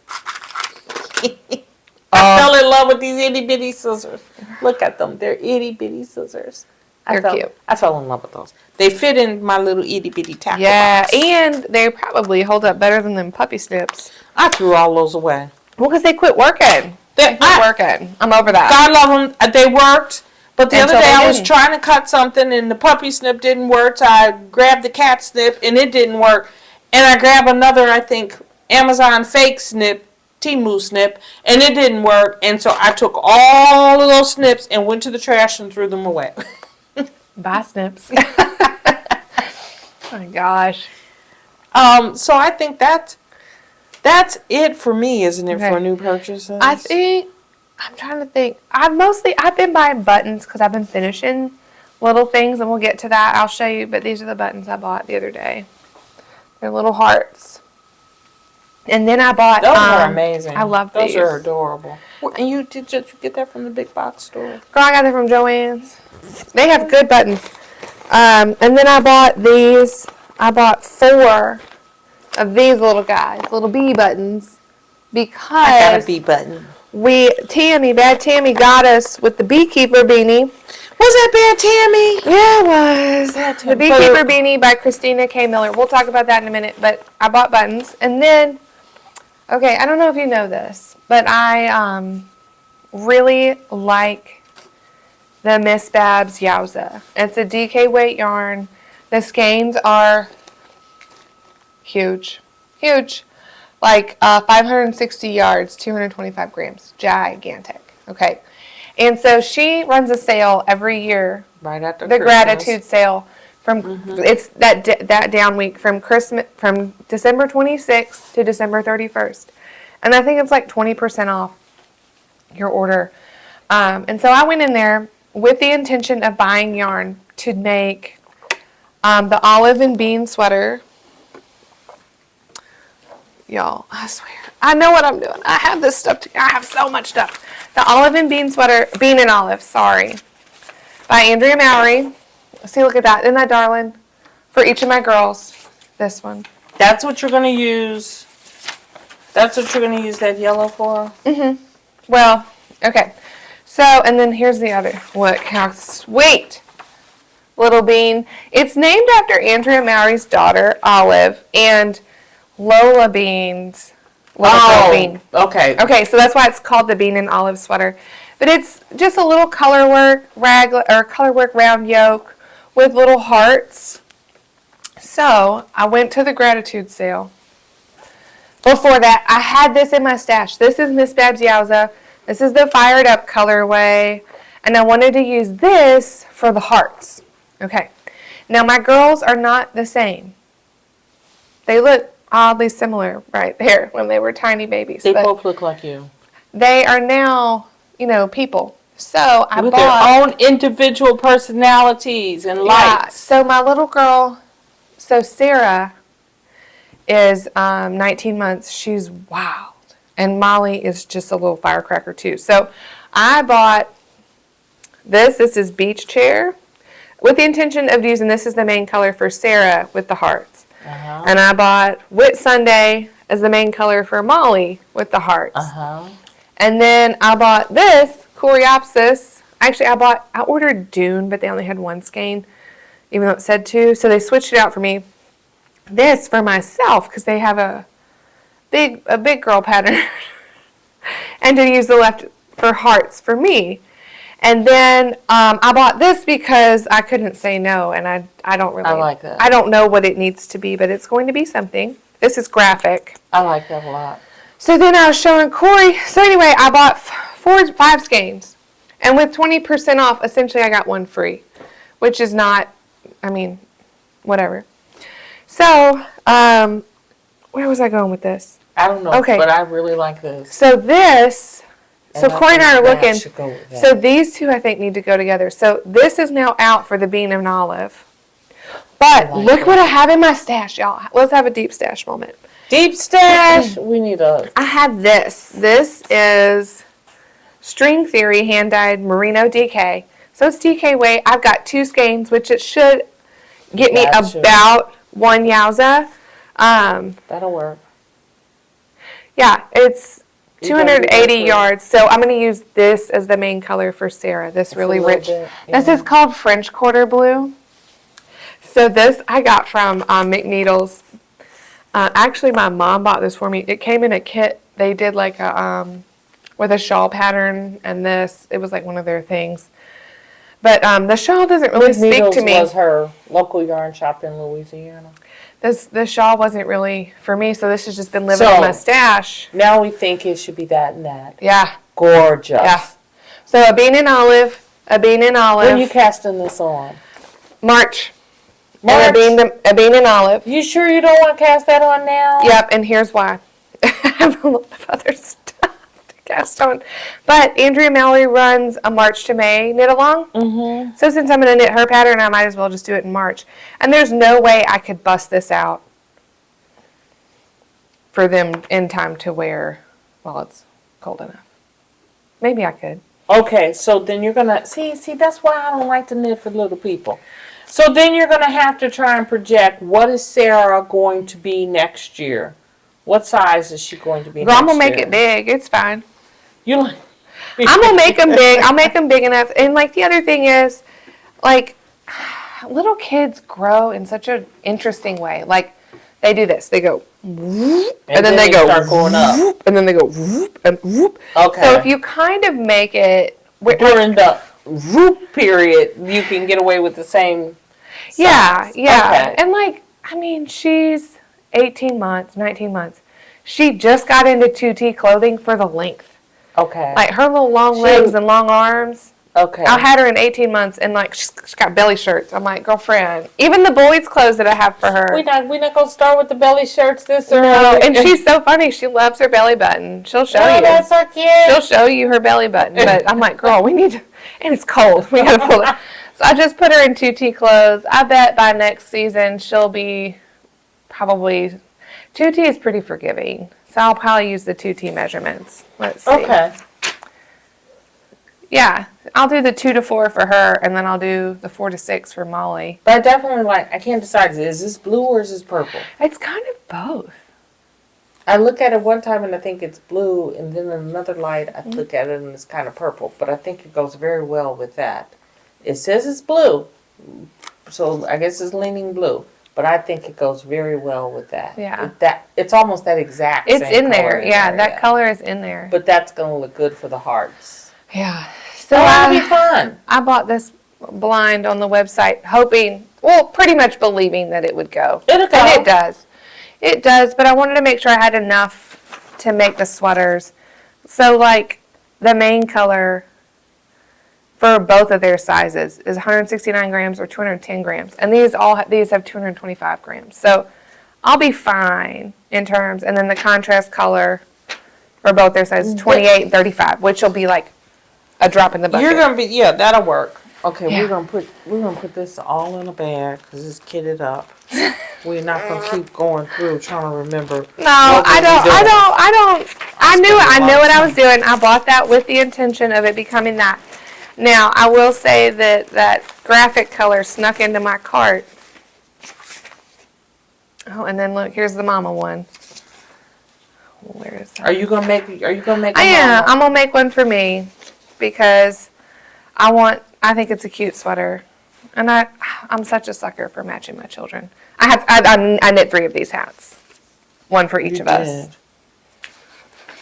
Speaker 2: I fell in love with these itty bitty scissors. Look at them. They're itty bitty scissors.
Speaker 1: They're cute.
Speaker 2: I fell in love with those. They fit in my little itty bitty tackle box.
Speaker 1: And they probably hold up better than them puppy snips.
Speaker 2: I threw all those away.
Speaker 1: Well, because they quit working. I'm over that.
Speaker 2: God love them. They worked. But the other day I was trying to cut something and the puppy snip didn't work. So I grabbed the cat snip and it didn't work. And I grabbed another, I think, Amazon fake snip, Temu snip, and it didn't work. And so I took all of those snips and went to the trash and threw them away.
Speaker 1: Bye, snips. Oh my gosh.
Speaker 2: So I think that's it for me, isn't it, for new purchases?
Speaker 1: I'm trying to think. I've been buying buttons because I've been finishing little things, and we'll get to that. I'll show you, but these are the buttons I bought the other day. They're little hearts. And then I bought...
Speaker 2: Those are amazing.
Speaker 1: I love these.
Speaker 2: Those are adorable. And did you get that from the big box store?
Speaker 1: Girl, I got them from Joann's. They have good buttons. And then I bought these. I bought 4 of these little guys, little bee buttons, because
Speaker 2: I got a bee button.
Speaker 1: Bad Tammy got us with the beekeeper beanie.
Speaker 2: Was that Bad Tammy?
Speaker 1: Yeah, it was. The beekeeper beanie by Christina K. Miller. We'll talk about that in a minute, but I bought buttons. And then, okay, I don't know if you know this, but I really like the Miss Babs Yowza. It's a DK weight yarn. The skeins are huge. Like 560 yards, 225 grams. Gigantic. Okay. And so she runs a sale every year.
Speaker 2: Right after
Speaker 1: the
Speaker 2: Christmas.
Speaker 1: gratitude sale from it's that down week from December 26th to December 31st. And I think it's like 20% off your order. And so I went in there with the intention of buying yarn to make the olive and bean sweater. Y'all, I swear, I know what I'm doing. I have this stuff. I have so much stuff. The olive and bean sweater, bean and olive, sorry, by Andrea Mowry. See, look at that. Isn't that darling? For each of my girls, this one.
Speaker 2: That's what you're going to use. That's what you're going to use that yellow for?
Speaker 1: Mm-hmm. Well, okay. So, and then here's the other. Look how sweet. Little bean. It's named after Andrea Mowry's daughter, Olive, and Lola Bean's bean.
Speaker 2: Okay.
Speaker 1: Okay, so that's why it's called the bean and olive sweater. But it's just a little colorwork round yoke with little hearts. So I went to the gratitude sale. Before that, I had this in my stash. This is Miss Babs Yowza. This is the Fired Up colorway. And I wanted to use this for the hearts. Okay. Now, my girls are not the same. They look oddly similar right there when they were tiny babies.
Speaker 2: They both look like you.
Speaker 1: They are now, people. So I
Speaker 2: with
Speaker 1: bought
Speaker 2: their own individual personalities and lights.
Speaker 1: So my little girl, Sarah is 19 months. She's wild. And Molly is just a little firecracker too. So I bought this. This is Beach Chair with the intention of using this as the main color for Sarah with the hearts. Uh-huh. And I bought Whitsunday as the main color for Molly with the hearts.
Speaker 2: Uh-huh.
Speaker 1: And then I bought this Coreopsis. Actually, I ordered Dune, but they only had one skein, even though it said 2. So they switched it out for me. This for myself because they have a big girl pattern, and to use the left for hearts for me. And then I bought this because I couldn't say no, and I don't really.
Speaker 2: I like that.
Speaker 1: I don't know what it needs to be, but it's going to be something. This is graphic.
Speaker 2: I like that a lot.
Speaker 1: So then I was showing Corey. So anyway, I bought 5 skeins, and with 20% off, essentially I got one free, which is not. I mean, whatever. So where was I going with this?
Speaker 2: I don't know, but I really like this.
Speaker 1: So this. So Corey and I are looking. So these two, I think, need to go together. So this is now out for the bean and olive. But look what I have in my stash, y'all. Let's have a deep stash moment.
Speaker 2: Deep stash. We need a.
Speaker 1: I have this. This is String Theory hand-dyed merino DK. So it's DK weight. I've got 2 skeins, which it should get me about 1 Yowza.
Speaker 2: That'll work.
Speaker 1: Yeah, it's 280 yards. So I'm going to use this as the main color for Sarah. This really rich. This is called French Quarter Blue. So this I got from McNeedles. Actually, my mom bought this for me. It came in a kit. They did like a with a shawl pattern, and this it was like one of their things. But the shawl doesn't really speak to me.
Speaker 2: Was her local yarn shop in Louisiana.
Speaker 1: The shawl wasn't really for me, so this has just been living in my stash.
Speaker 2: Now we think it should be that and that.
Speaker 1: Yeah.
Speaker 2: Gorgeous.
Speaker 1: Yeah. So a bean and olive. When are
Speaker 2: you casting this on?
Speaker 1: March.
Speaker 2: March.
Speaker 1: And a bean and olive.
Speaker 2: You sure you don't want to cast that on now?
Speaker 1: Yep, and here's why. I have a lot of other stuff to cast on. But Andrea Mallory runs a March to May knit along. Mm-hmm. So since I'm going to knit her pattern, I might as well just do it in March. And there's no way I could bust this out for them in time to wear while it's cold enough. Maybe I could.
Speaker 2: Okay, so then you're going to... See, that's why I don't like to knit for little people. So then you're going to have to try and project what is Sarah going to be next year. What size is she going to be next year?
Speaker 1: I'm going to make it big. It's fine.
Speaker 2: You like...
Speaker 1: I'm going to make them big. I'll make them big enough. And, like, the other thing is, like, little kids grow in such an interesting way. Like, they do this. They go, whoop, and then they go,
Speaker 2: start going up.
Speaker 1: Whoop, and then they go, whoop, and whoop.
Speaker 2: Okay.
Speaker 1: So if you kind of make it...
Speaker 2: During the whoop period, you can get away with the same...
Speaker 1: Yeah.
Speaker 2: Okay.
Speaker 1: And, like, I mean, she's 18 months, 19 months. She just got into 2T clothing for the length.
Speaker 2: Okay.
Speaker 1: Like, her little long legs and long arms.
Speaker 2: Okay.
Speaker 1: I had her in 18 months, and, like, she's got belly shirts. I'm like, girlfriend. Even the boys' clothes that I have for her.
Speaker 2: We're not going to start with the belly shirts this early.
Speaker 1: No, and she's so funny. She loves her belly button. She'll show you.
Speaker 2: That's so cute.
Speaker 1: She'll show you her belly button. But I'm like, girl, we need to, and it's cold. We got to pull it. So I just put her in 2T clothes. I bet by next season she'll be probably, 2T is pretty forgiving. So I'll probably use the 2T measurements. Let's see.
Speaker 2: Okay.
Speaker 1: Yeah, I'll do the 2 to 4 for her, and then I'll do the 4 to 6 for Molly.
Speaker 2: But I definitely I can't decide, is this blue or is this purple?
Speaker 1: It's kind of both.
Speaker 2: I look at it one time and I think it's blue, and then in another light I look at it and it's kind of purple. But I think it goes very well with that. It says it's blue, so I guess it's leaning blue. But I think it goes very well with that.
Speaker 1: Yeah.
Speaker 2: It's almost that exact
Speaker 1: It's
Speaker 2: same
Speaker 1: in
Speaker 2: color
Speaker 1: there. Yeah, that color is in there.
Speaker 2: But that's going to look good for the hearts.
Speaker 1: Yeah. So
Speaker 2: that'll be fun.
Speaker 1: I bought this blind on the website hoping, well, pretty much believing that it would go.
Speaker 2: It'll go.
Speaker 1: And it does. It does, but I wanted to make sure I had enough to make the sweaters. So, like, the main color for both of their sizes is 169 grams or 210 grams. And these have 225 grams. So I'll be fine in terms. And then the contrast color for both their sizes, 28 and 35, which will be like a drop in the bucket.
Speaker 2: You're gonna be that'll work. Okay,
Speaker 1: Yeah.
Speaker 2: we're gonna put this all in a bag because it's kitted up. We're not gonna keep going through trying to remember.
Speaker 1: No, I don't. I knew what I was doing. I bought that with the intention of it becoming that. Now, I will say that graphic color snuck into my cart. Oh, and then look, here's the mama one. Where is that?
Speaker 2: Are you gonna make?
Speaker 1: I am. I'm gonna make one for me because I think it's a cute sweater, and I'm such a sucker for matching my children. I knit 3 of these hats, one for each of us.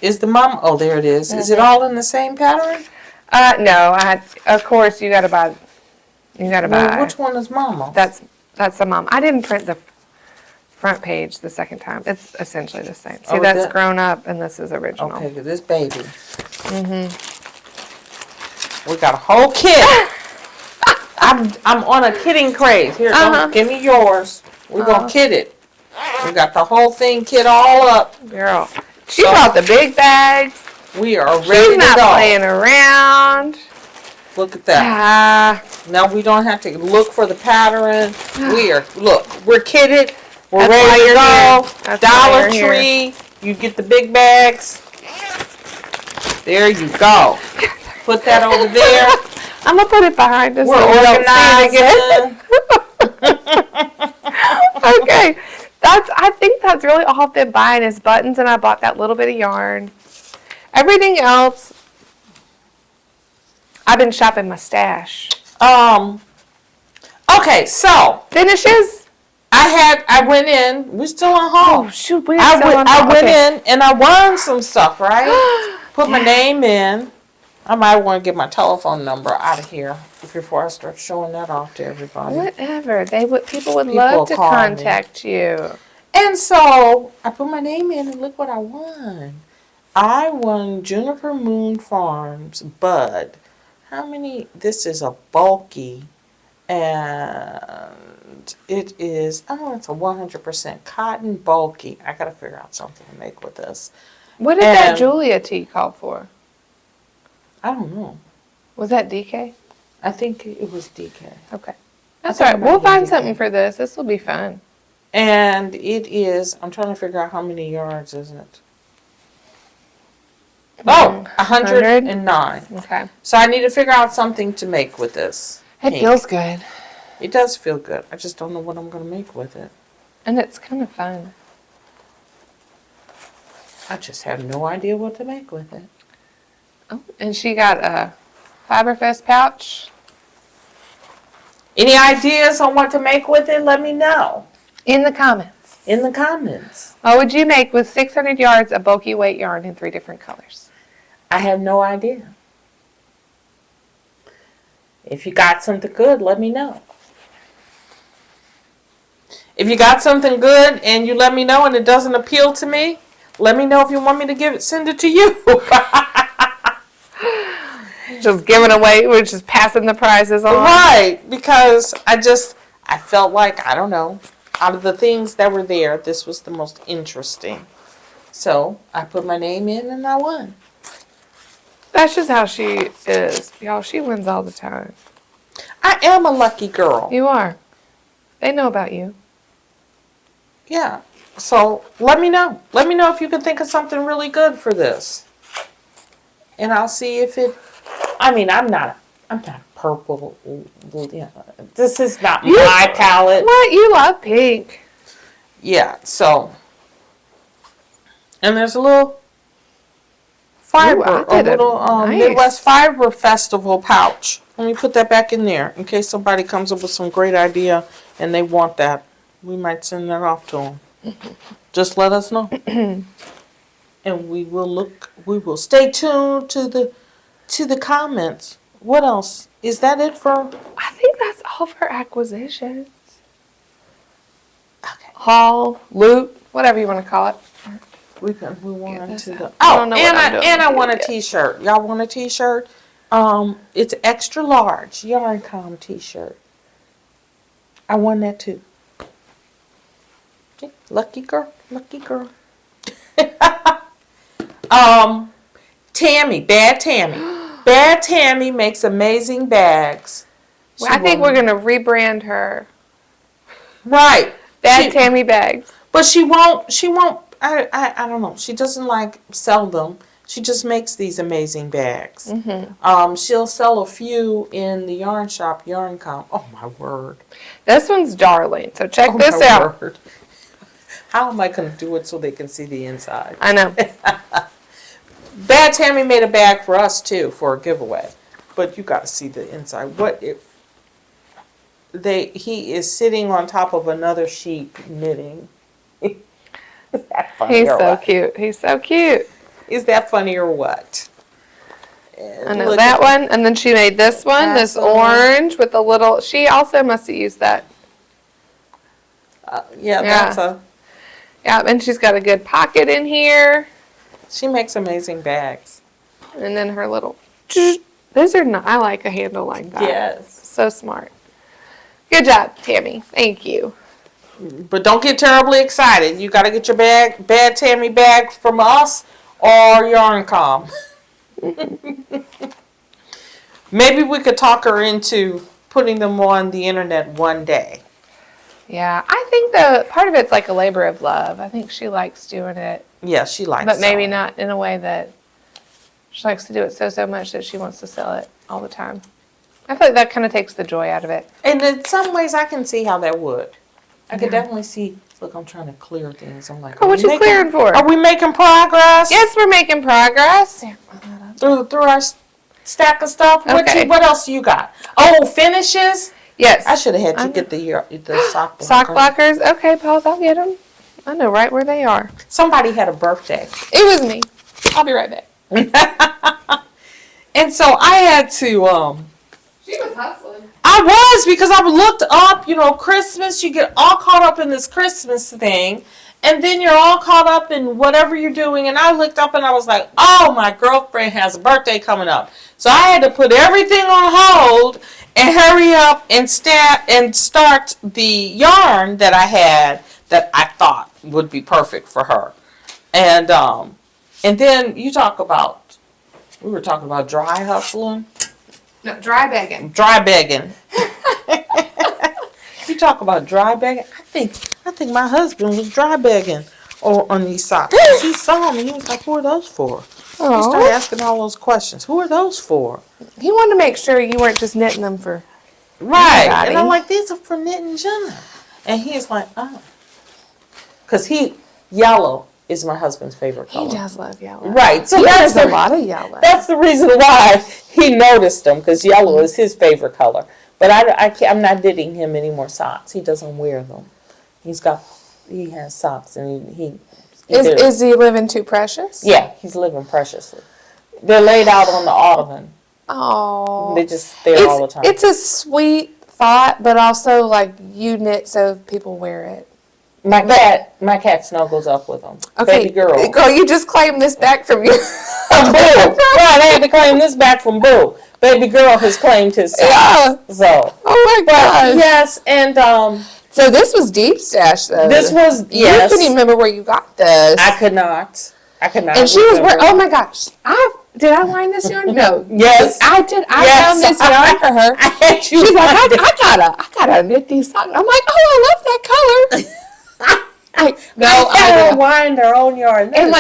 Speaker 2: Is the mom? Oh, there it is. Is it all in the same pattern?
Speaker 1: No, of course, you gotta buy.
Speaker 2: Well, which one is Mama?
Speaker 1: That's the mom. I didn't print the front page the second time. It's essentially the same. See, that's grown up, and this is original.
Speaker 2: Okay, this baby. We got a whole kit. I'm on a kitting craze. Here, give me yours. We're gonna kit it. We got the whole thing kit all up.
Speaker 1: Girl, she brought the big bags.
Speaker 2: We are ready to go.
Speaker 1: She's not playing around.
Speaker 2: Look at that. Now we don't have to look for the pattern. We're kitted. We're ready to go. Dollar Tree. You get the big bags. There you go. Put that over there.
Speaker 1: I'm gonna put it behind us.
Speaker 2: We're organizing.
Speaker 1: Okay. I think that's really all I've been buying is buttons, and I bought that little bit of yarn. Everything else, I've been shopping my stash.
Speaker 2: Okay, so
Speaker 1: finishes.
Speaker 2: I went in. We're still on home.
Speaker 1: Oh shoot,
Speaker 2: I went in and I won some stuff, right? Put my name in. I might want to get my telephone number out of here before I start showing that off to everybody.
Speaker 1: Whatever. People would love to contact you.
Speaker 2: And so I put my name in and look what I won. I won Juniper Moon Farms Bud. How many? This is a bulky, and it is, it's a 100% cotton bulky. I got to figure out something to make with this.
Speaker 1: What did that Julia tea call for?
Speaker 2: I don't know.
Speaker 1: Was that DK?
Speaker 2: I think it was DK.
Speaker 1: Okay. That's all right. We'll find something for this. This will be fun.
Speaker 2: And it is, I'm trying to figure out how many yards is it. 109.
Speaker 1: Okay.
Speaker 2: So I need to figure out something to make with this.
Speaker 1: It feels good.
Speaker 2: It does feel good. I just don't know what I'm going to make with it.
Speaker 1: And it's kind of fun.
Speaker 2: I just have no idea what to make with it.
Speaker 1: Oh, and she got a Fiberfest pouch.
Speaker 2: Any ideas on what to make with it? Let me know.
Speaker 1: In the comments.
Speaker 2: In the comments.
Speaker 1: What would you make with 600 yards of bulky weight yarn in 3 different colors?
Speaker 2: I have no idea. If you got something good, let me know. If you got something good and you let me know and it doesn't appeal to me, let me know if you want me to send it to you.
Speaker 1: Just giving away, we're just passing the prizes on.
Speaker 2: Right, because I felt like, I don't know, out of the things that were there, this was the most interesting. So I put my name in and I won.
Speaker 1: That's just how she is. Y'all, she wins all the time.
Speaker 2: I am a lucky girl.
Speaker 1: You are. They know about you.
Speaker 2: Yeah. So let me know. Let me know if you can think of something really good for this. And I'll see if it, I'm not purple. This is not my palette.
Speaker 1: What? You love pink.
Speaker 2: Yeah, so. And there's a little fiber, a little nice Midwest Fiber Festival pouch. Let me put that back in there in case somebody comes up with some great idea and they want that. We might send that off to them. Just let us know. And we will stay tuned to the comments. What else? Is that it for?
Speaker 1: I think that's all for acquisitions.
Speaker 2: Okay.
Speaker 1: Haul, loot, whatever you want to call it.
Speaker 2: We want to the. Oh, and I want a T-shirt. Y'all want a T-shirt? It's extra large yarn com T-shirt. I won that too. Okay. Lucky girl. Tammy, Bad Tammy makes amazing bags.
Speaker 1: Well, I think we're gonna rebrand her.
Speaker 2: Right.
Speaker 1: Bad Tammy bags.
Speaker 2: But she won't. I don't know. She doesn't sell them. She just makes these amazing bags. Mm-hmm. She'll sell a few in the yarn shop, Yarn Com. Oh my word!
Speaker 1: This one's darling. So check this out.
Speaker 2: Word. How am I going to do it so they can see the inside?
Speaker 1: I know.
Speaker 2: Bad Tammy made a bag for us too for a giveaway, but you got to see the inside. He is sitting on top of another sheep knitting. Is that funny?
Speaker 1: He's so cute. He's so cute.
Speaker 2: Is that funny or what?
Speaker 1: I know that one. And then she made this one, this orange with a little, she also must have used that.
Speaker 2: That's a.
Speaker 1: Yeah, and she's got a good pocket in here.
Speaker 2: She makes amazing bags.
Speaker 1: And then her little, those are not, I like a handle like that.
Speaker 2: Yes.
Speaker 1: So smart. Good job, Tammy. Thank you.
Speaker 2: But don't get terribly excited. You got to get your bad Tammy bag from us or Yarn.com. Maybe we could talk her into putting them on the internet one day.
Speaker 1: Yeah, I think the part of it's like a labor of love. I think she likes doing it.
Speaker 2: Yeah, she likes it.
Speaker 1: But maybe not in a way that she likes to do it so much that she wants to sell it all the time. I feel like that kind of takes the joy out of it.
Speaker 2: And in some ways, I can see how that would. I could definitely see. Look, I'm trying to clear things. I'm like,
Speaker 1: oh, what you clearing for?
Speaker 2: Are we making progress?
Speaker 1: Yes, we're making progress.
Speaker 2: Through our stack of stuff.
Speaker 1: Okay.
Speaker 2: What else you got? Oh, finishes.
Speaker 1: Yes.
Speaker 2: I should have had you get the sock blockers.
Speaker 1: Sock blockers? Okay, pause. I'll get them. I know right where they are.
Speaker 2: Somebody had a birthday.
Speaker 1: It was me. I'll be right back.
Speaker 2: And so I had to.
Speaker 1: She was hustling.
Speaker 2: I was, because I looked up, Christmas. You get all caught up in this Christmas thing. And then you're all caught up in whatever you're doing. And I looked up and I was like, oh, my girlfriend has a birthday coming up. So I had to put everything on hold and hurry up and start the yarn that I had that I thought would be perfect for her. And then we were talking about dry hustling.
Speaker 1: No, dry begging.
Speaker 2: Dry begging. You talk about dry begging. I think my husband was dry begging on these socks. He saw them and he was like, "Who are those for?"
Speaker 1: Oh.
Speaker 2: He started asking all those questions. Who are those for?
Speaker 1: He wanted to make sure you weren't just knitting them for
Speaker 2: right. Anybody. And I'm like, these are for KnittinJenna. And he's like, oh, because yellow is my husband's favorite color.
Speaker 1: He does love yellow.
Speaker 2: Right. So
Speaker 1: there's a lot of yellow.
Speaker 2: That's the reason why he noticed them, because yellow is his favorite color. But I'm not knitting him any more socks. He doesn't wear them. He has socks, and he
Speaker 1: is he living too precious?
Speaker 2: Yeah, he's living preciously. They're laid out on the ottoman.
Speaker 1: Oh,
Speaker 2: they're just there all the time.
Speaker 1: It's a sweet thought, but also like you knit so people wear it.
Speaker 2: My cat snuggles up with them.
Speaker 1: Okay,
Speaker 2: baby girl,
Speaker 1: you just claimed this back from you.
Speaker 2: From Boo. Right, I had to claim this back from Boo. Baby girl has claimed his socks.
Speaker 1: Yeah.
Speaker 2: So.
Speaker 1: Oh my gosh.
Speaker 2: Yes, and
Speaker 1: so this was deep stash though.
Speaker 2: This was
Speaker 1: You couldn't even remember where you got this.
Speaker 2: I could not.
Speaker 1: And she was wearing. Oh my gosh! Did I line this yarn? No.
Speaker 2: Yes.
Speaker 1: I did. I found this yarn for her. She's like, I gotta knit these socks. I'm like, oh, I love that color.
Speaker 2: I wind her own yarn.
Speaker 1: And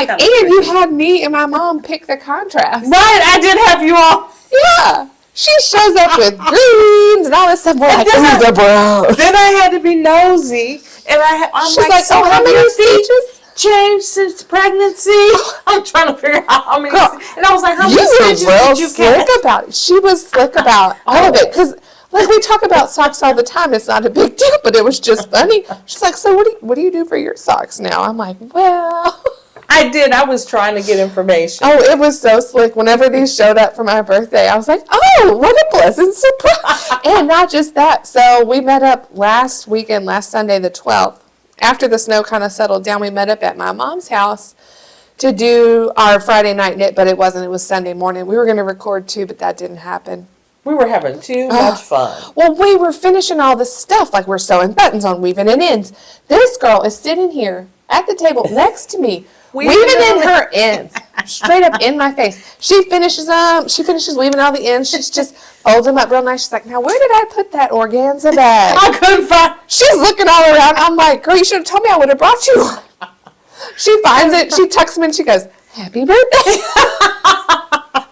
Speaker 1: you had me and my mom pick the contrast.
Speaker 2: Right, I did have you all.
Speaker 1: Yeah. She shows up with greens and all this stuff. We're like, ooh, the brown.
Speaker 2: Then I had to be nosy, and
Speaker 1: she's like, so how many stitches?
Speaker 2: Changed since pregnancy. I'm trying to figure out how many. And I was like, how many stitches did you
Speaker 1: slick about it. She was slick about all of it, because we talk about socks all the time. It's not a big deal, but it was just funny. She's like, so what do you do for your socks now? I'm like, well.
Speaker 2: I did. I was trying to get information.
Speaker 1: Oh, it was so slick. Whenever these showed up for my birthday, I was like, oh, what a pleasant surprise. And not just that. So we met up last Sunday, the 12th. After the snow kind of settled down, we met up at my mom's house to do our Friday night knit, but it wasn't. It was Sunday morning. We were going to record too, but that didn't happen.
Speaker 2: We were having too much fun.
Speaker 1: Well, we were finishing all this stuff, like we're sewing buttons on, weaving and ends. This girl is sitting here at the table next to me, weaving in her ends, straight up in my face. She finishes weaving all the ends. She's just folds them up real nice. She's like, now where did I put that organza bag?
Speaker 2: I couldn't find.
Speaker 1: She's looking all around. I'm like, girl, you should have told me. I would have brought you one. She finds it. She tucks them in. She goes, happy birthday.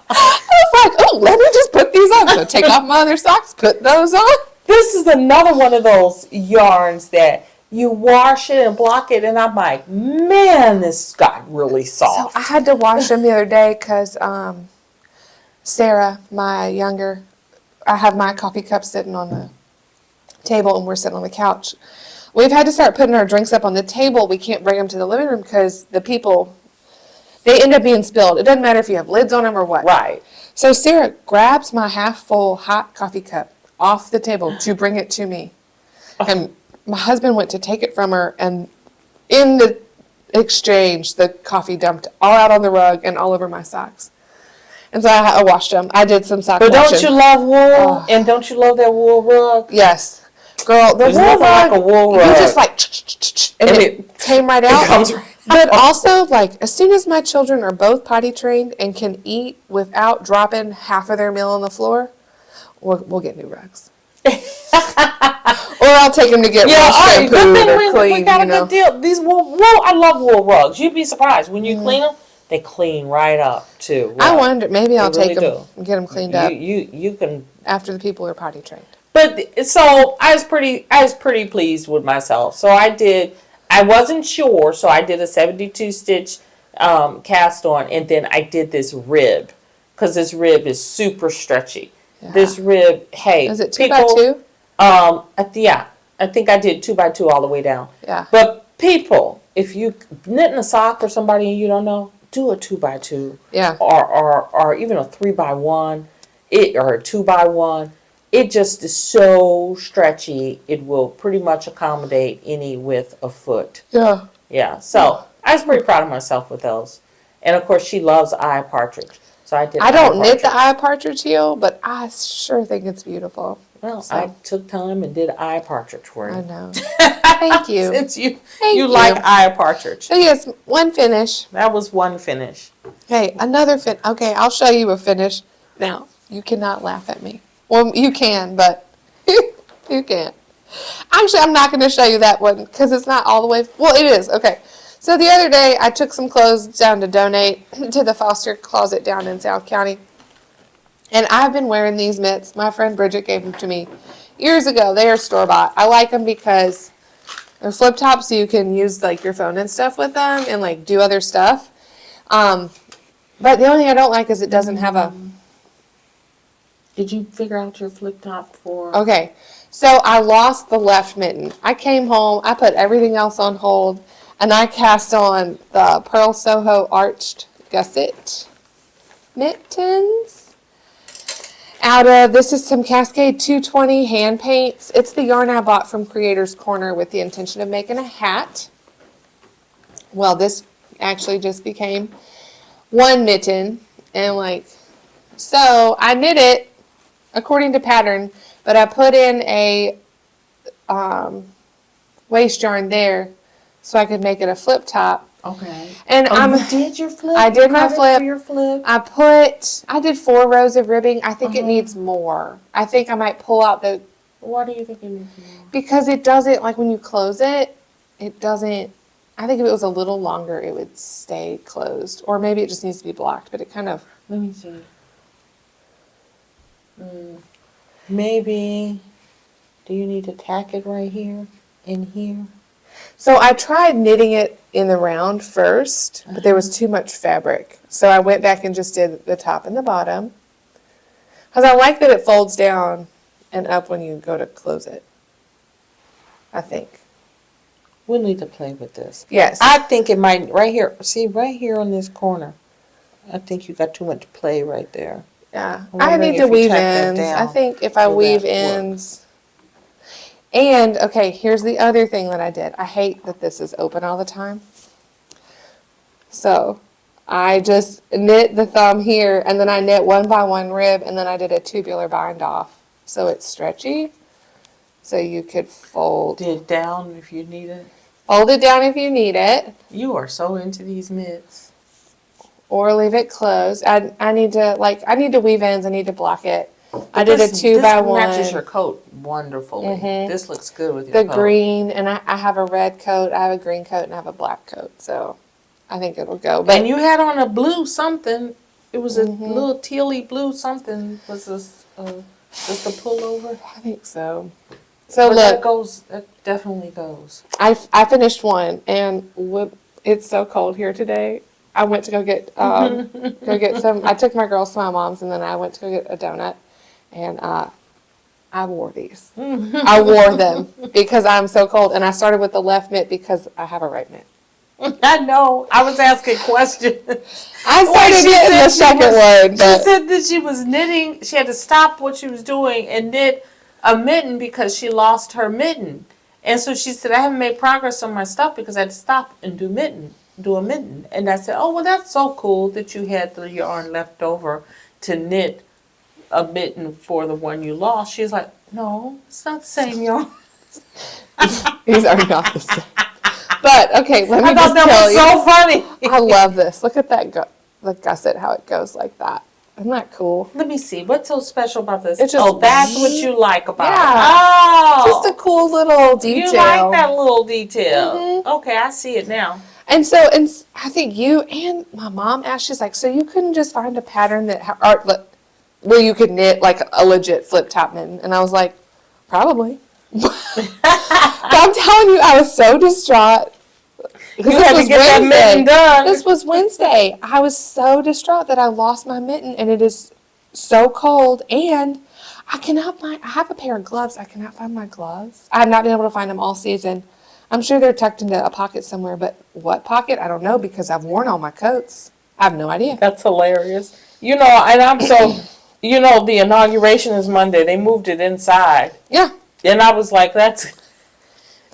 Speaker 1: I was like, oh, let me just put these on. So take off my other socks, put those on.
Speaker 2: This is another one of those yarns that you wash it and block it, and I'm like, man, this got really soft.
Speaker 1: So I had to wash them the other day because Sarah, my younger, I have my coffee cup sitting on the table, and we're sitting on the couch. We've had to start putting our drinks up on the table. We can't bring them to the living room because the people they end up being spilled. It doesn't matter if you have lids on them or what.
Speaker 2: Right.
Speaker 1: So Sarah grabs my half-full hot coffee cup off the table to bring it to me. And my husband went to take it from her, and in the exchange, the coffee dumped all out on the rug and all over my socks. And so I washed them. I did some sock washing.
Speaker 2: But don't you love wool? And don't you love that wool rug?
Speaker 1: Yes. Girl, the
Speaker 2: There's
Speaker 1: wool
Speaker 2: nothing
Speaker 1: rug,
Speaker 2: like a wool
Speaker 1: you
Speaker 2: rug.
Speaker 1: just like, and it came right out.
Speaker 2: It comes right out.
Speaker 1: But also, like, as soon as my children are both potty trained and can eat without dropping half of their meal on the floor, we'll get new rugs. Or I'll take them to get shampooed or clean.
Speaker 2: We got a good deal. These wool, I love wool rugs. You'd be surprised when you clean them. They clean right up too.
Speaker 1: Well, I wonder, maybe I'll take them
Speaker 2: do.
Speaker 1: and get them cleaned up.
Speaker 2: You can
Speaker 1: after the people are potty trained.
Speaker 2: But so I was pretty pleased with myself. So I wasn't sure, so I did a 72 stitch cast on, and then I did this rib because this rib is super stretchy. Yeah. This rib, hey,
Speaker 1: is it 2x2?
Speaker 2: I think I did 2x2 all the way down.
Speaker 1: Yeah.
Speaker 2: But people, if you knitting a sock for somebody and you don't know, do a 2x2.
Speaker 1: Yeah.
Speaker 2: Or even a 3x1, or a 2x1. It just is so stretchy. It will pretty much accommodate any width of foot.
Speaker 1: Yeah.
Speaker 2: Yeah. So I was pretty proud of myself with those. And of course, she loves eye partridge. So I don't
Speaker 1: knit the eye partridge heel, but I sure think it's beautiful.
Speaker 2: Well, so. I took time and did eye partridge for you.
Speaker 1: I know. Thank you.
Speaker 2: Since you like eye partridge.
Speaker 1: So yes, one finish.
Speaker 2: That was one finish.
Speaker 1: Hey, another finish. Okay, I'll show you a finish. Now, you cannot laugh at me. Well, you can, but you can't. Actually, I'm not going to show you that one because it's not all the way. Well, it is. Okay. So the other day, I took some clothes down to donate to the foster closet down in South County. And I've been wearing these mitts. My friend Bridget gave them to me years ago. They are store-bought. I like them because they're flip-top, so you can use like your phone and stuff with them and like do other stuff. But the only thing I don't like is it doesn't have a...
Speaker 2: Did you figure out your flip top for...
Speaker 1: Okay, so I lost the left mitten. I came home, I put everything else on hold, and I cast on the Pearl Soho Arched Gusset mittens. This is some Cascade 220 hand paints. It's the yarn I bought from Creator's Corner with the intention of making a hat. Well, this actually just became one mitten, and so I knit it according to pattern, but I put in a waist yarn there so I could make it a flip top.
Speaker 2: Okay.
Speaker 1: And
Speaker 2: you did your flip?
Speaker 1: I did my flip.
Speaker 2: Your flip?
Speaker 1: I did 4 rows of ribbing. I think it needs more. I think I might pull out the...
Speaker 2: Why do you think it needs more?
Speaker 1: Because it doesn't, when you close it, it doesn't... I think if it was a little longer, it would stay closed. Or maybe it just needs to be blocked, but it kind of...
Speaker 2: Let me see. Maybe, do you need to tack it right here, in here?
Speaker 1: So I tried knitting it in the round first, but there was too much fabric. So I went back and just did the top and the bottom. Because I like that it folds down and up when you go to close it. I think.
Speaker 2: We'll need to play with this.
Speaker 1: Yes.
Speaker 2: I think it might, right here, see, right here on this corner. I think you got too much play right there.
Speaker 1: Yeah, I need to weave ends. I think if I weave ends. And, okay, here's the other thing that I did. I hate that this is open all the time. So, I just knit the thumb here, and then I knit 1 by 1 rib, and then I did a tubular bind off. So it's stretchy. So you could fold
Speaker 2: it down if you need it.
Speaker 1: Fold it down if you need it.
Speaker 2: You are so into these mitts.
Speaker 1: Or leave it closed. I need to weave ends. I need to block it. I did a 2 by 1.
Speaker 2: This matches your coat wonderfully.
Speaker 1: Mm-hmm.
Speaker 2: This looks good with your coat.
Speaker 1: The green, and I have a red coat, I have a green coat, and I have a black coat. So I think it'll go. But
Speaker 2: and you had on a blue something. It was a little tealy blue something. Was this just a pullover?
Speaker 1: I think so. So
Speaker 2: but look, that definitely goes.
Speaker 1: I finished one, and it's so cold here today. I went to go get some. I took my girls to my mom's, and then I went to go get a donut, and I wore these. I wore them because I'm so cold, and I started with the left mitt because I have a right mitt.
Speaker 2: I know. I was asking questions.
Speaker 1: I started getting the second one.
Speaker 2: She said that she was knitting. She had to stop what she was doing and knit a mitten because she lost her mitten. And so she said, I haven't made progress on my stuff because I had to stop and do a mitten. And I said, oh, well, that's so cool that you had the yarn left over to knit a mitten for the one you lost. She's like, no, it's not the same yarn.
Speaker 1: These are not the same. But, okay, let me
Speaker 2: I thought
Speaker 1: just tell you.
Speaker 2: that was so funny.
Speaker 1: I love this. Look at that, the gusset, how it goes like that. Isn't that cool?
Speaker 2: Let me see. What's so special about this?
Speaker 1: It's just,
Speaker 2: that's what you like about it.
Speaker 1: Oh. Just a cool little detail.
Speaker 2: You like that little detail. Mm-hmm. Okay, I see it now.
Speaker 1: And so, I think you and my mom asked, she's like, so you couldn't just find a pattern where you could knit like a legit flip top mitten? And I was like, probably. But I'm telling you, I was so distraught. Because
Speaker 2: you had to get that mitten done.
Speaker 1: This was Wednesday. I was so distraught that I lost my mitten, and it is so cold, and I have a pair of gloves. I cannot find my gloves. I have not been able to find them all season. I'm sure they're tucked into a pocket somewhere, but what pocket? I don't know, because I've worn all my coats. I have no idea.
Speaker 2: That's hilarious. And I'm so, the inauguration is Monday. They moved it inside.
Speaker 1: Yeah.
Speaker 2: And I was like, that's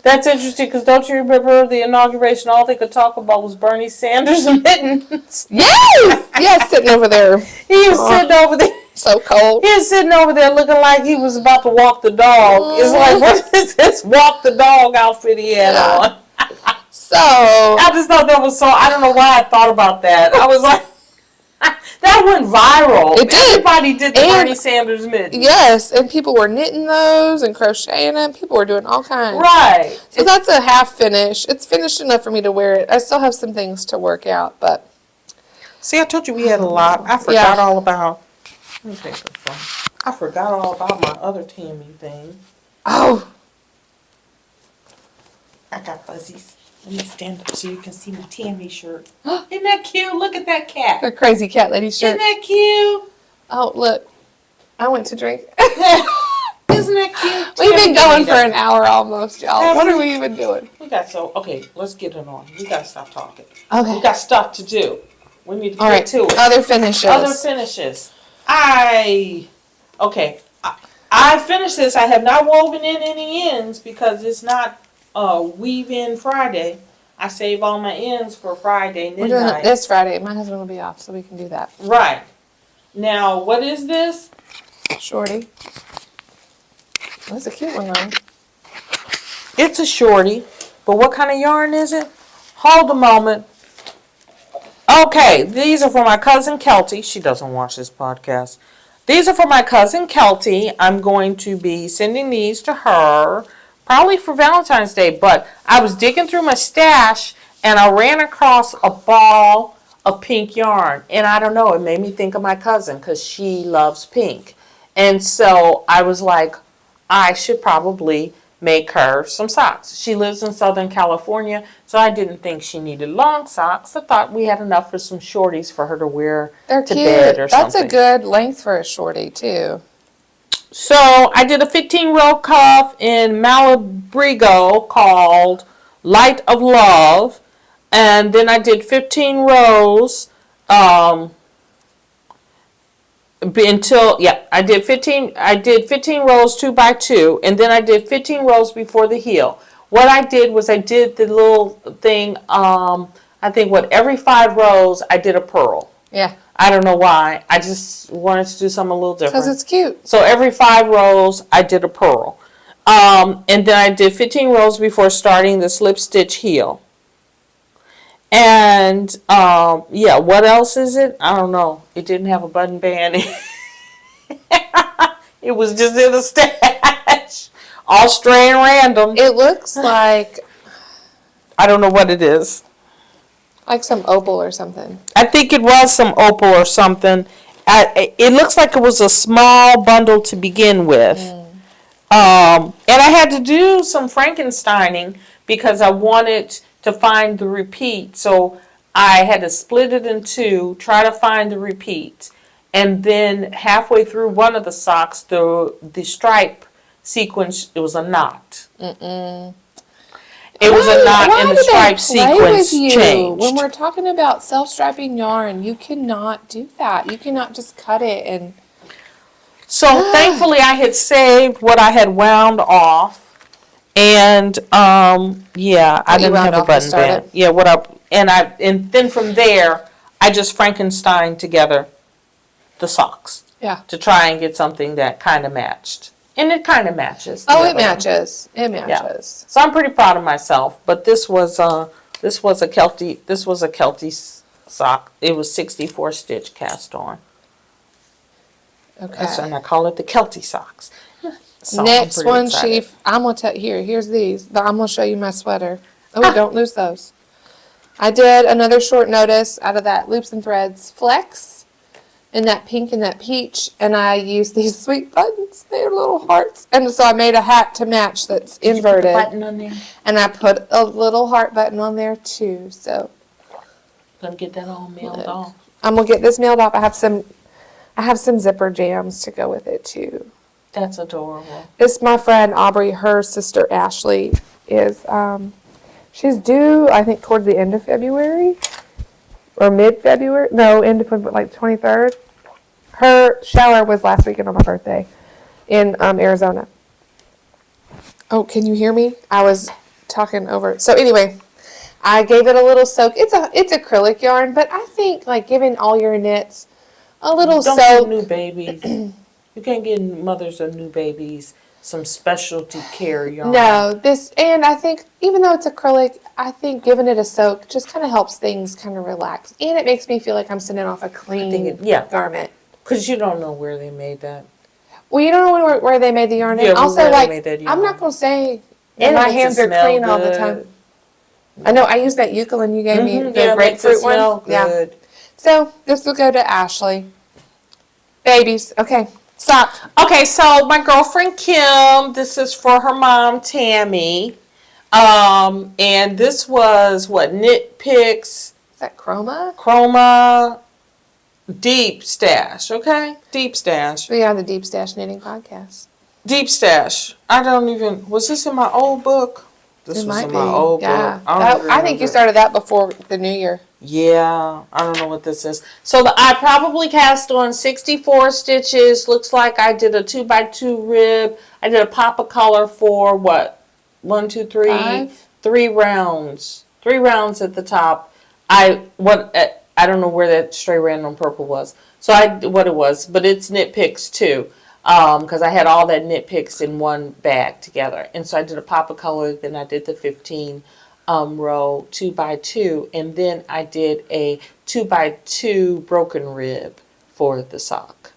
Speaker 2: interesting, because don't you remember the inauguration? All they could talk about was Bernie Sanders and mittens.
Speaker 1: Yes! Yes, sitting over there.
Speaker 2: He was sitting over there.
Speaker 1: So cold.
Speaker 2: He was sitting over there looking like he was about to walk the dog. It's like, what is this walk the dog outfit he had on?
Speaker 1: So.
Speaker 2: I just thought that was I don't know why I thought about that. I was like, that went viral.
Speaker 1: It did.
Speaker 2: Everybody did the Bernie Sanders mitten.
Speaker 1: Yes, and people were knitting those and crocheting them. People were doing all kinds.
Speaker 2: Right.
Speaker 1: So that's a half finish. It's finished enough for me to wear it. I still have some things to work out, but.
Speaker 2: See, I told you we had a lot. I forgot all about. Let me take this one. I forgot all about my other Tammy thing.
Speaker 1: Oh.
Speaker 2: I got fuzzies. Let me stand up so you can see my Tammy shirt. Isn't that cute? Look at that cat.
Speaker 1: A crazy cat lady shirt.
Speaker 2: Isn't that cute?
Speaker 1: Oh, look. I went to drink.
Speaker 2: Isn't that cute?
Speaker 1: We've been going for an hour almost, y'all. What are we even doing?
Speaker 2: Okay, let's get it on. We got to stop talking.
Speaker 1: Okay.
Speaker 2: We got stuff to do. We need to
Speaker 1: all
Speaker 2: get to it.
Speaker 1: Other finishes.
Speaker 2: I finished this. I have not woven in any ends because it's not weave in Friday. I save all my ends for Friday midnight.
Speaker 1: We're doing it this Friday. My husband will be off, so we can do that.
Speaker 2: Right. Now, what is this?
Speaker 1: Shorty. That's a cute one, though.
Speaker 2: It's a shorty. But what kind of yarn is it? Hold a moment. Okay, these are for my cousin Kelty. She doesn't watch this podcast. These are for my cousin Kelty. I'm going to be sending these to her, probably for Valentine's Day. But I was digging through my stash, and I ran across a ball of pink yarn. And I don't know, it made me think of my cousin because she loves pink. And so I was like, I should probably make her some socks. She lives in Southern California, so I didn't think she needed long socks. I thought we had enough for some shorties for her to wear to bed or something.
Speaker 1: That's a good length for a shorty, too.
Speaker 2: So I did a 15-row cuff in Malabrigo called Light of Love, and then I did 15 rows I did 15 rows 2 by 2, and then I did 15 rows before the heel. What I did was I did the little thing, I think every 5 rows I did a purl.
Speaker 1: Yeah.
Speaker 2: I don't know why. I just wanted to do something a little different.
Speaker 1: Because it's cute.
Speaker 2: So every 5 rows I did a purl. And then I did 15 rows before starting the slip stitch heel. And, what else is it? I don't know. It didn't have a button band. It was just in the stash. All stray and random.
Speaker 1: It looks like...
Speaker 2: I don't know what it is.
Speaker 1: Like some opal or something.
Speaker 2: I think it was some opal or something. It looks like it was a small bundle to begin with. And I had to do some Frankensteining because I wanted to find the repeat. So I had to split it in 2, try to find the repeat. And then halfway through one of the socks, the stripe sequence, it was a knot. It was a knot in the stripe sequence change.
Speaker 1: When we're talking about self-striping yarn, you cannot do that. You cannot just cut it and...
Speaker 2: So thankfully I had saved what I had wound off. And yeah, I didn't have a button band. Yeah, and then from there I just Frankenstein together the socks.
Speaker 1: Yeah.
Speaker 2: To try and get something that kind of matched. And it kind of matches.
Speaker 1: Oh, it matches. It matches.
Speaker 2: Yeah. So I'm pretty proud of myself. But this was a Kelty sock. It was 64 stitch cast on.
Speaker 1: Okay.
Speaker 2: And I call it the Kelty socks. So
Speaker 1: Next one, Chief. I'm gonna tell here's these, but I'm gonna show you my sweater. Oh, don't lose those. I did another short notice out of that Loops and Threads Flex. In that pink and that peach, and I used these sweet buttons. They're little hearts, and so I made a hat to match that's inverted.
Speaker 2: Did you put a button on there?
Speaker 1: And I put a little heart button on there too. So
Speaker 2: gonna get that all mailed off.
Speaker 1: I'm gonna get this mailed off. I have some zipper jams to go with it too.
Speaker 2: That's adorable.
Speaker 1: This my friend Aubrey. Her sister Ashley is she's due I think towards the end of February. Or mid-February? No, end of like 23rd. Her shower was last weekend on my birthday in Arizona. Oh, can you hear me? I was talking over. So anyway, I gave it a little soak. It's acrylic yarn, but I think like giving all your knits a little soak.
Speaker 2: Don't give new babies. You can't give mothers of new babies some specialty care yarn.
Speaker 1: No, and I think even though it's acrylic, I think giving it a soak just kind of helps things kind of relax. And it makes me feel like I'm sending off a clean garment.
Speaker 2: Because you don't know where they made that.
Speaker 1: Well, you don't know where they made the yarn.
Speaker 2: Yeah,
Speaker 1: and also,
Speaker 2: like, I'm
Speaker 1: not going to say my hands are clean all the time. I know, I used that eucalyptus you gave me, the grapefruit one.
Speaker 2: Good. Yeah.
Speaker 1: So, this will go to Ashley. Babies. Okay. Stop.
Speaker 2: Okay, so my girlfriend Kim, this is for her mom, Tammy. And this was Knit Picks.
Speaker 1: Is that Chroma?
Speaker 2: Chroma Deep Stash, okay? Deep Stash.
Speaker 1: We are the Deep Stash Knitting Podcast.
Speaker 2: Deep Stash. Was this in my old book? This was in my old book.
Speaker 1: I think you started that before the new year.
Speaker 2: Yeah, I don't know what this is. So I probably cast on 64 stitches. Looks like I did a 2x2 rib. I did a pop of color for what? 1, 2, 3,
Speaker 1: 5?
Speaker 2: 3 rounds. 3 rounds at the top. I don't know where that stray random purple was. So what it was, but it's Knit Picks too. Because I had all that Knit Picks in one bag together. And so I did a pop of color, then I did the 15 row 2x2, and then I did a 2x2 broken rib for the sock.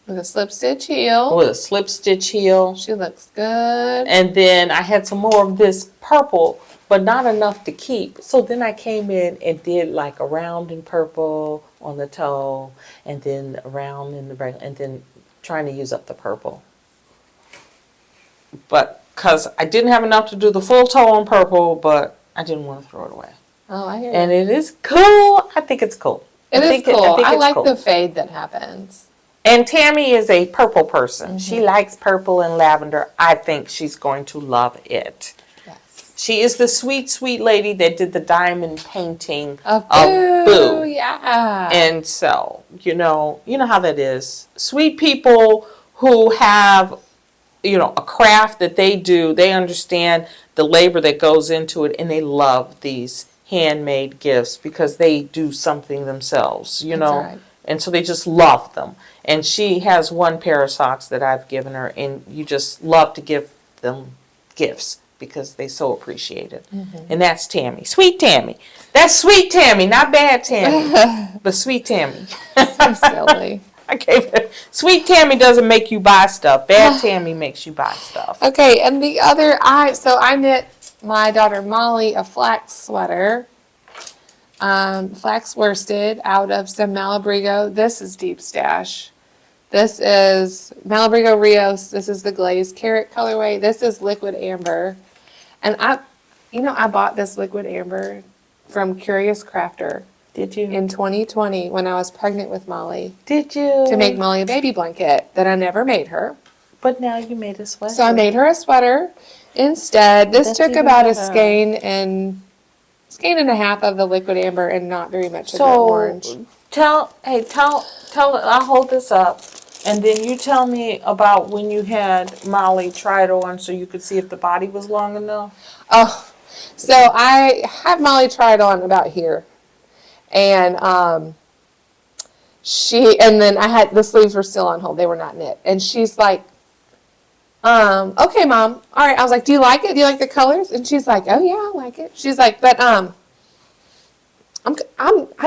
Speaker 1: With a slip stitch heel.
Speaker 2: With a slip stitch heel.
Speaker 1: She looks good.
Speaker 2: And then I had some more of this purple, but not enough to keep. So then I came in and did like a round in purple on the toe, and then a round in the break, and then trying to use up the purple. But because I didn't have enough to do the full toe on purple, but I didn't want to throw it away.
Speaker 1: Oh, I hear
Speaker 2: And it is cool. I think it's cool.
Speaker 1: It is cool. I like the fade that happens.
Speaker 2: And Tammy is a purple person. She likes purple and lavender. I think she's going to love it.
Speaker 1: Yes.
Speaker 2: She is the sweet, sweet lady that did the diamond painting
Speaker 1: of
Speaker 2: Boo.
Speaker 1: Yeah.
Speaker 2: And so, you know how that is. Sweet people who have a craft that they do, they understand the labor that goes into it, and they love these handmade gifts because they do something themselves, That's right. And so they just love them. And she has one pair of socks that I've given her, and you just love to give them gifts because they so appreciate it. And that's Tammy. Sweet Tammy. That's sweet Tammy, not bad Tammy, but sweet Tammy.
Speaker 1: So silly.
Speaker 2: I gave it. Sweet Tammy doesn't make you buy stuff. Bad Tammy makes you buy stuff.
Speaker 1: Okay, and the other, I knit my daughter Molly a flax sweater, flax worsted out of some Malabrigo. This is Deep Stash. This is Malabrigo Rios. This is the glazed carrot colorway. This is liquid amber, and I bought this liquid amber from Curious Crafter.
Speaker 2: Did you?
Speaker 1: In 2020 when I was pregnant with Molly.
Speaker 2: Did you?
Speaker 1: To make Molly a baby blanket that I never made her.
Speaker 2: But now you made a sweater.
Speaker 1: So I made her a sweater instead. This took about a skein and a half of the liquid amber and not very much of the orange.
Speaker 2: Tell, I'll hold this up. And then you tell me about when you had Molly try it on so you could see if the body was long enough.
Speaker 1: Oh, so I had Molly try it on about here. And and then I had, the sleeves were still on hold. They were not knit. And she's like, okay, Mom. All right. I was like, do you like it? Do you like the colors? And she's like, oh yeah, I like it. She's like, but, I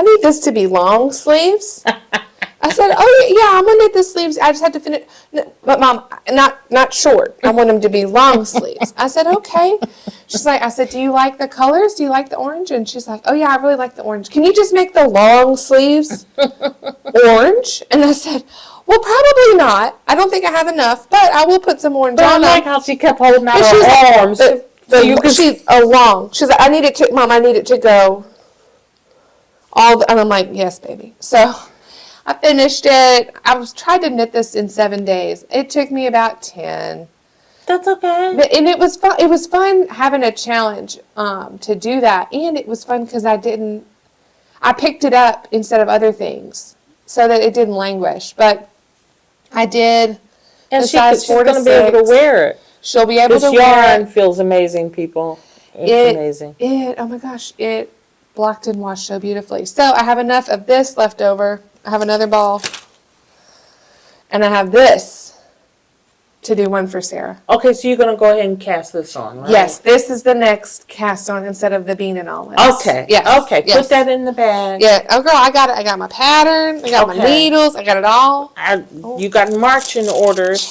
Speaker 1: need this to be long sleeves. I said, oh yeah, I'm gonna knit the sleeves. I just have to finish. But Mom, not short. I want them to be long sleeves. I said, okay. She's like, I said, do you like the colors? Do you like the orange? And she's like, oh yeah, I really like the orange. Can you just make the long sleeves orange? And I said, well, probably not. I don't think I have enough, but I will put some orange on.
Speaker 2: I like how she kept holding out her arms.
Speaker 1: She's long. She's like, I need it to go and I'm like, yes, baby. So I finished it. I tried to knit this in 7 days. It took me about 10.
Speaker 2: That's okay.
Speaker 1: And it was fun. It was fun having a challenge to do that. And it was fun because I picked it up instead of other things so that it didn't languish. But I did.
Speaker 2: And she's going to be able to wear it.
Speaker 1: She'll be able to wear it.
Speaker 2: This yarn feels amazing, people. It's amazing.
Speaker 1: Oh my gosh, it blocked and washed so beautifully. So I have enough of this left over. I have another ball. And I have this to do one for Sarah.
Speaker 2: Okay, so you're going to go ahead and cast this on, right?
Speaker 1: Yes, this is the next cast on instead of the bean and olives.
Speaker 2: Okay.
Speaker 1: Yes.
Speaker 2: Okay,
Speaker 1: yes.
Speaker 2: Put that in the bag.
Speaker 1: Yeah. Oh, girl, I got it. I got my pattern. I got my needles. I got it all.
Speaker 2: You got marching orders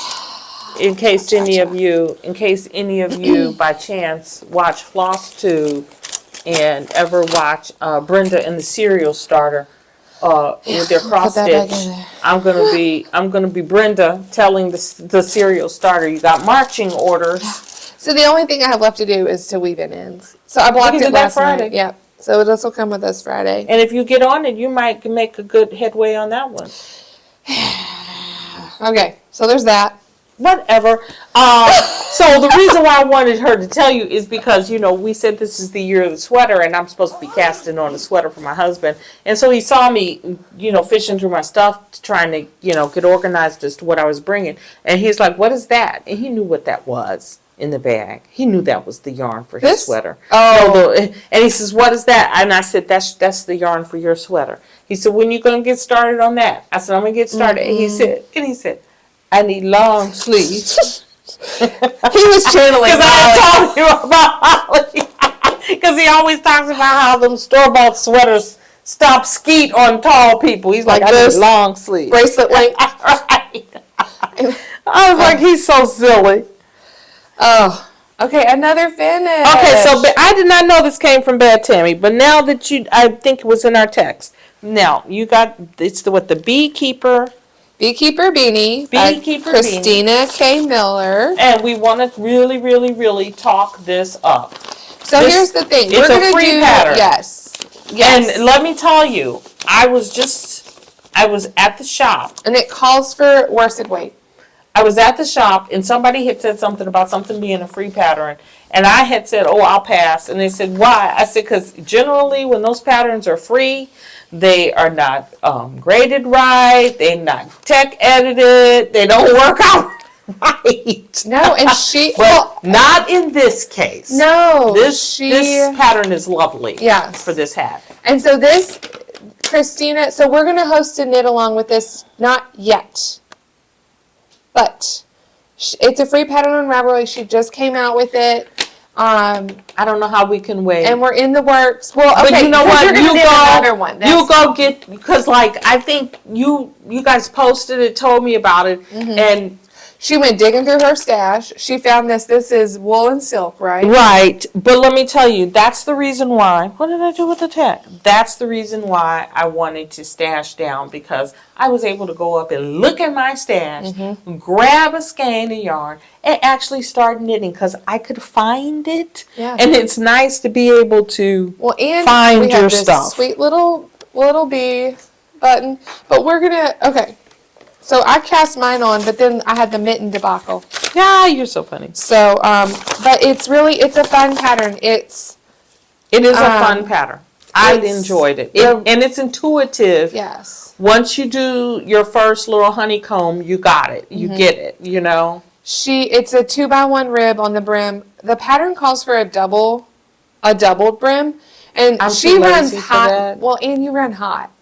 Speaker 2: in case any of you by chance watch Floss Tube and ever watch Brenda and the Cereal Starter. With their cross stitch, I'm gonna be Brenda telling the cereal starter, you got marching orders.
Speaker 1: So the only thing I have left to do is to weave in ends. So I blocked it last Friday. Yep. So this will come with us Friday.
Speaker 2: And if you get on it, you might make a good headway on that one.
Speaker 1: Okay. So there's that.
Speaker 2: Whatever. So the reason why I wanted her to tell you is because, we said this is the year of the sweater, and I'm supposed to be casting on a sweater for my husband. And so he saw me, fishing through my stuff, trying to, get organized as to what I was bringing. And he's like, what is that? And he knew what that was in the bag. He knew that was the yarn for his sweater.
Speaker 1: Oh.
Speaker 2: And he says, what is that? And I said, that's the yarn for your sweater. He said, when you going to get started on that? I said, I'm going to get started. Mm-hmm. And he said, I need long sleeves.
Speaker 1: He was channeling.
Speaker 2: Because I told you about Holly. Because he always talks about how them store-bought sweaters stop skeet on tall people. He's like I need long sleeves.
Speaker 1: Bracelet length.
Speaker 2: Right. I was like, he's so silly.
Speaker 1: Oh. Okay, another finish.
Speaker 2: Okay, so I did not know this came from Bad Tammy, but now that I think it was in our text. Now, you got, it's the beekeeper.
Speaker 1: Beekeeper beanie.
Speaker 2: Beekeeper
Speaker 1: Christina K. Miller.
Speaker 2: And we want to really, really, really talk this up.
Speaker 1: So here's the thing.
Speaker 2: It's a free pattern.
Speaker 1: Yes.
Speaker 2: And let me tell you, I was at the shop.
Speaker 1: And it calls for worsted weight.
Speaker 2: I was at the shop and somebody had said something about something being a free pattern. And I had said, I'll pass. And they said, why? I said, because generally when those patterns are free, they are not graded right. They're not tech edited. They don't work out right.
Speaker 1: No, and
Speaker 2: not in this case.
Speaker 1: No.
Speaker 2: This pattern is lovely.
Speaker 1: Yes.
Speaker 2: For this hat.
Speaker 1: And so this, Christina, so we're going to host a knit along with this, not yet. But it's a free pattern on Ravelry. She just came out with it.
Speaker 2: I don't know how we can wait.
Speaker 1: And we're in the works. Well, okay.
Speaker 2: But you know what?
Speaker 1: You
Speaker 2: go get, because I think you guys posted it, told me about it, and
Speaker 1: she went digging through her stash. She found this. This is wool and silk, right?
Speaker 2: Right. But let me tell you, that's the reason why. What did I do with the tech? That's the reason why I wanted to stash down, because I was able to go up and look at my stash, grab a skein of yarn, and actually start knitting, because I could find it.
Speaker 1: Yeah.
Speaker 2: And it's nice to be able to find
Speaker 1: we
Speaker 2: your
Speaker 1: have this
Speaker 2: stuff.
Speaker 1: Sweet little bee button. But we're going to, okay. So I cast mine on, but then I had the mitten debacle.
Speaker 2: Yeah, you're so funny.
Speaker 1: So, but it's a fun pattern. It is
Speaker 2: a fun pattern. I enjoyed it. And it's intuitive.
Speaker 1: Yes.
Speaker 2: Once you do your first little honeycomb, you got it. You get it, you know.
Speaker 1: It's a 2x1 rib on the brim. The pattern calls for a doubled brim, and she runs hot. Well, and you run hot.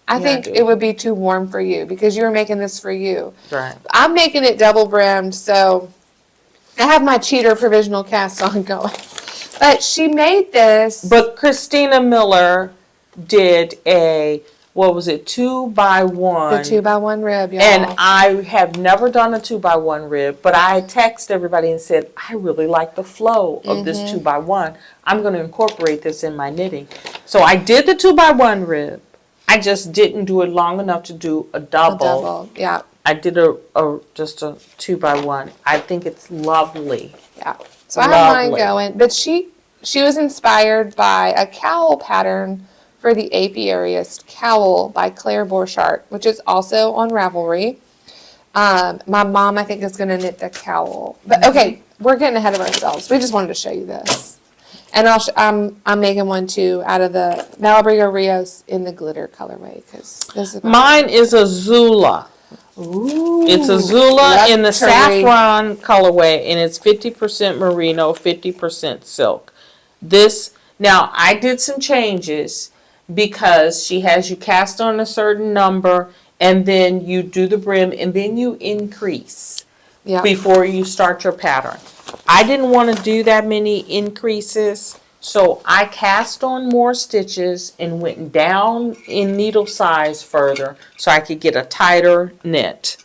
Speaker 1: I think it would be too warm for you because you were making this for you.
Speaker 2: Right.
Speaker 1: I'm making it double brimmed, so I have my cheater provisional cast on going. But she made this.
Speaker 2: But Christina Miller did a, 2x1.
Speaker 1: The 2x1 rib, y'all.
Speaker 2: And I have never done a 2x1 rib, but I text everybody and said, I really like the flow of this 2x1. I'm going to incorporate this in my knitting. So I did the 2x1 rib. I just didn't do it long enough to do a double.
Speaker 1: Yeah.
Speaker 2: I did just a 2x1. I think it's lovely.
Speaker 1: Yeah. So I have mine going, but she was inspired by a cowl pattern for the apiariist, Cowl by Claire Borchardt, which is also on Ravelry. My mom, I think, is going to knit the cowl. But okay, we're getting ahead of ourselves. We just wanted to show you this. And I'm making one too out of the Malabrigo Rios in the glitter colorway because this is
Speaker 2: mine is a Zula.
Speaker 1: Ooh,
Speaker 2: it's a Zula in the saffron colorway, and it's 50% merino, 50% silk. Now I did some changes because she has you cast on a certain number, and then you do the brim, and then you increase before you start your pattern. I didn't want to do that many increases, so I cast on more stitches and went down in needle size further so I could get a tighter knit.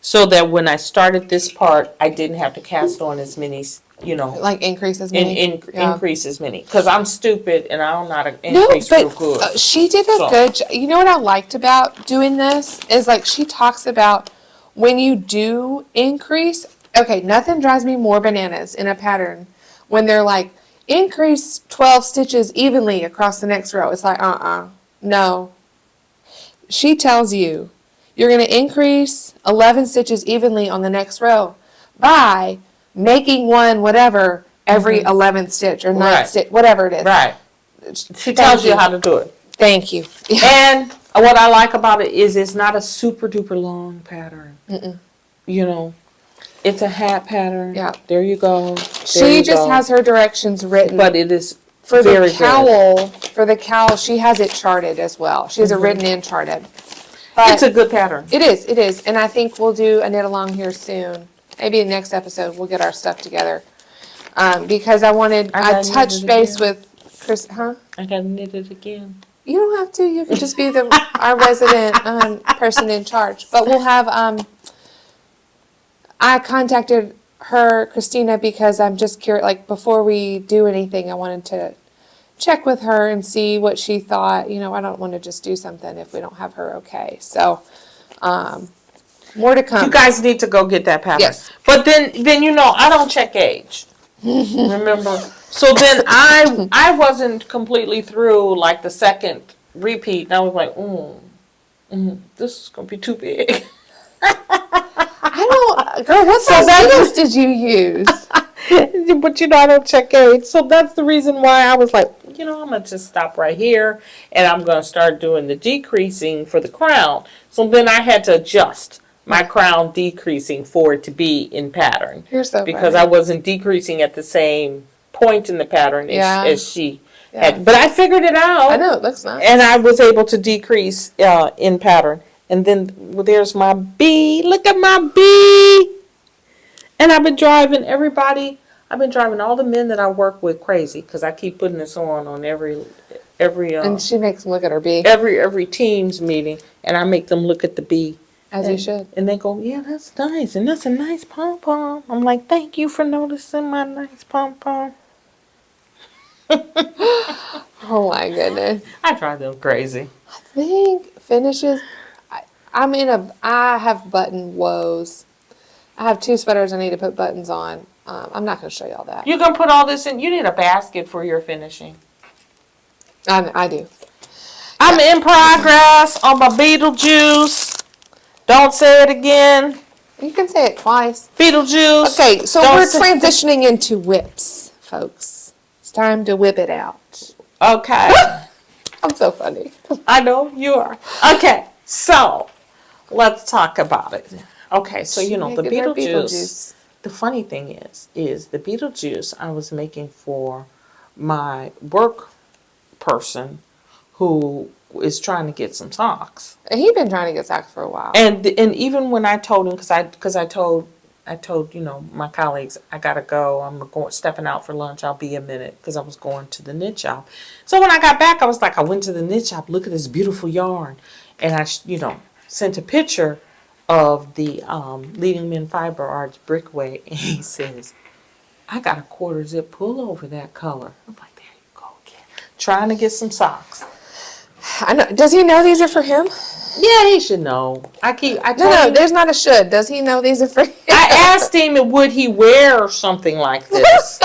Speaker 2: So that when I started this part, I didn't have to cast on as many,
Speaker 1: like increase as many.
Speaker 2: Increase as many. Because I'm stupid and I don't know how to increase real good.
Speaker 1: She did a good job. You know what I liked about doing this is like she talks about when you do increase. Okay, nothing drives me more bananas in a pattern when they're like, increase 12 stitches evenly across the next row. It's like, no. She tells you, you're going to increase 11 stitches evenly on the next row by making one whatever every 11th stitch or 9th stitch, whatever it is.
Speaker 2: Right. She tells you how to do it.
Speaker 1: Thank you.
Speaker 2: And what I like about it is it's not a super duper long pattern. It's a hat pattern.
Speaker 1: Yeah.
Speaker 2: There you go.
Speaker 1: She just has her directions written.
Speaker 2: But it is
Speaker 1: for
Speaker 2: very
Speaker 1: the cowl. Good. For the cowl, she has it charted as well. She has it written and charted. But
Speaker 2: it's a good pattern.
Speaker 1: It is. And I think we'll do a knit along here soon. Maybe the next episode we'll get our stuff together. Because I touched base with Chris. Huh?
Speaker 2: I gotta knit it again.
Speaker 1: You don't have to. You can just be our resident person in charge. But we'll have. I contacted her, Christina, because I'm just curious. Like before we do anything, I wanted to check with her and see what she thought. I don't want to just do something if we don't have her okay. So, more to come.
Speaker 2: You guys need to go get that pattern.
Speaker 1: Yes.
Speaker 2: But then I don't check age. Remember? So then I wasn't completely through like the second repeat, and I was like, this is gonna be too big.
Speaker 1: Girl, what size needles did you use?
Speaker 2: But I don't check age. So that's the reason why I was like, I'm going to just stop right here and I'm going to start doing the decreasing for the crown. So then I had to adjust my crown decreasing for it to be in pattern.
Speaker 1: You're so
Speaker 2: because
Speaker 1: funny.
Speaker 2: I wasn't decreasing at the same point in the pattern as she had.
Speaker 1: Yeah.
Speaker 2: But I figured it out.
Speaker 1: I know, it looks nice.
Speaker 2: And I was able to decrease in pattern. And then there's my bee. Look at my bee. And I've been driving all the men that I work with crazy because I keep putting this on every.
Speaker 1: And she makes them look at her bee.
Speaker 2: Every team's meeting, and I make them look at the bee.
Speaker 1: As you should.
Speaker 2: And they go, yeah, that's nice, and that's a nice pom pom. I'm like, thank you for noticing my nice pom pom.
Speaker 1: Oh my goodness.
Speaker 2: I drive them crazy.
Speaker 1: I think finishes. I have button woes. I have 2 sweaters I need to put buttons on. I'm not going to show you all that.
Speaker 2: You can put all this in. You need a basket for your finishing.
Speaker 1: I do.
Speaker 2: I'm in progress on my Beetlejuice. Don't say it again.
Speaker 1: You can say it twice.
Speaker 2: Beetlejuice.
Speaker 1: Okay, so we're transitioning into whips, folks. It's time to whip it out.
Speaker 2: Okay.
Speaker 1: I'm so funny.
Speaker 2: I know you are. Okay, so let's talk about it. Okay, so the Beetlejuice. The funny thing is the Beetlejuice I was making for my work person who is trying to get some socks.
Speaker 1: He's been trying to get socks for a while.
Speaker 2: And even when I told him, because I told my colleagues, I gotta go. I'm stepping out for lunch. I'll be a minute because I was going to the knit shop. So when I got back, I was like, I went to the knit shop. Look at this beautiful yarn, and I sent a picture of the Leading Men Fiber Arts Brickway, and he says, I got a quarter zip pullover that color. I'm like, there you go again. Trying to get some socks.
Speaker 1: I know. Does he know these are for him?
Speaker 2: Yeah, he should know.
Speaker 1: No, there's not a should. Does he know these are for him?
Speaker 2: I asked him, would he wear something like this?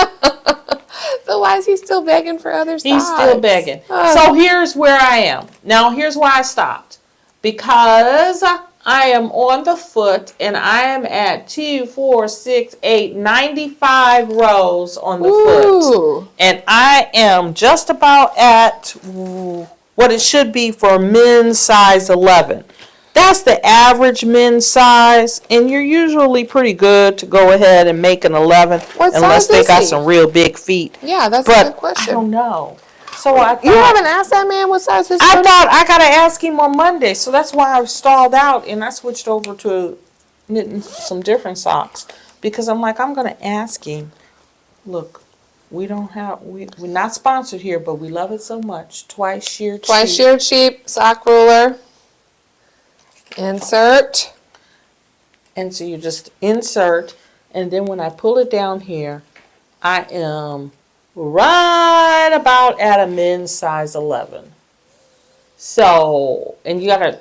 Speaker 1: So why is he still begging for other socks?
Speaker 2: He's still begging. So here's where I am. Now, here's why I stopped. Because I am on the foot, and I am at 2, 4, 6, 8, 95 rows on the foot. And I am just about at what it should be for men's size 11. That's the average men's size, and you're usually pretty good to go ahead and make an 11 unless they got some real big feet.
Speaker 1: Yeah, that's a good question.
Speaker 2: I don't know. So I thought,
Speaker 1: you haven't asked that man what size his foot?
Speaker 2: I thought I gotta ask him on Monday, so that's why I stalled out and I switched over to knitting some different socks because I'm like, I'm gonna ask him. Look, we're not sponsored here, but we love it so much. Twice shear cheap
Speaker 1: sock ruler. Insert.
Speaker 2: And so you just insert, and then when I pull it down here, I am right about at a men's size 11. So, and you gotta,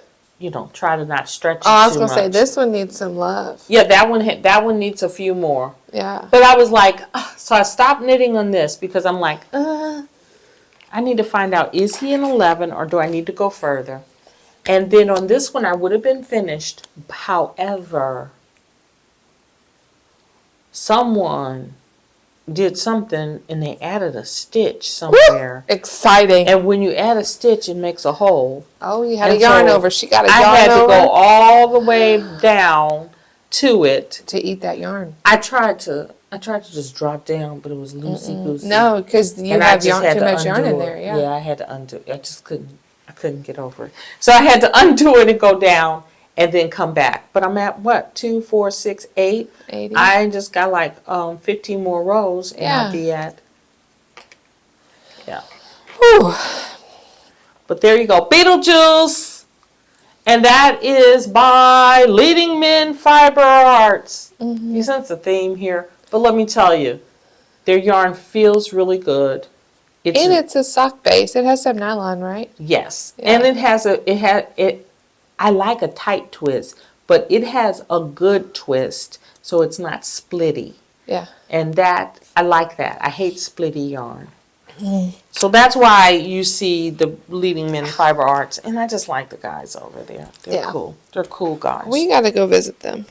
Speaker 2: try to not stretch it too much.
Speaker 1: I was gonna say this one needs some love.
Speaker 2: Yeah, that one needs a few more.
Speaker 1: Yeah.
Speaker 2: But I was like, so I stopped knitting on this because I'm like, I need to find out, is he an 11 or do I need to go further? And then on this one, I would have been finished. However, someone did something and they added a stitch somewhere.
Speaker 1: Woo! Exciting.
Speaker 2: And when you add a stitch, it makes a hole.
Speaker 1: Oh, you had a yarn over. She got a yarn over.
Speaker 2: I had to go all the way down to it.
Speaker 1: To eat that yarn.
Speaker 2: I tried to just drop down, but it was loosey-goosey.
Speaker 1: No, because you have too much yarn in there. Yeah.
Speaker 2: Yeah, I had to undo it. I couldn't get over it. So I had to undo it and go down and then come back. But I'm at what? 2, 4, 6, 8.
Speaker 1: 80.
Speaker 2: I just got like 15 more rows and I'll be at. Yeah.
Speaker 1: Whew.
Speaker 2: But there you go. Beetlejuice. And that is by Leading Men Fiber Arts. Mm-hmm. You sense the theme here. But let me tell you, their yarn feels really good.
Speaker 1: It's a sock base. It has some nylon, right?
Speaker 2: Yes. Yeah. And I like a tight twist, but it has a good twist, so it's not splitty.
Speaker 1: Yeah.
Speaker 2: And I like that. I hate splitty yarn. Mm. So that's why you see the Leading Men Fiber Arts, and I just like the guys over there. They're cool. They're cool guys.
Speaker 1: We got to go visit them.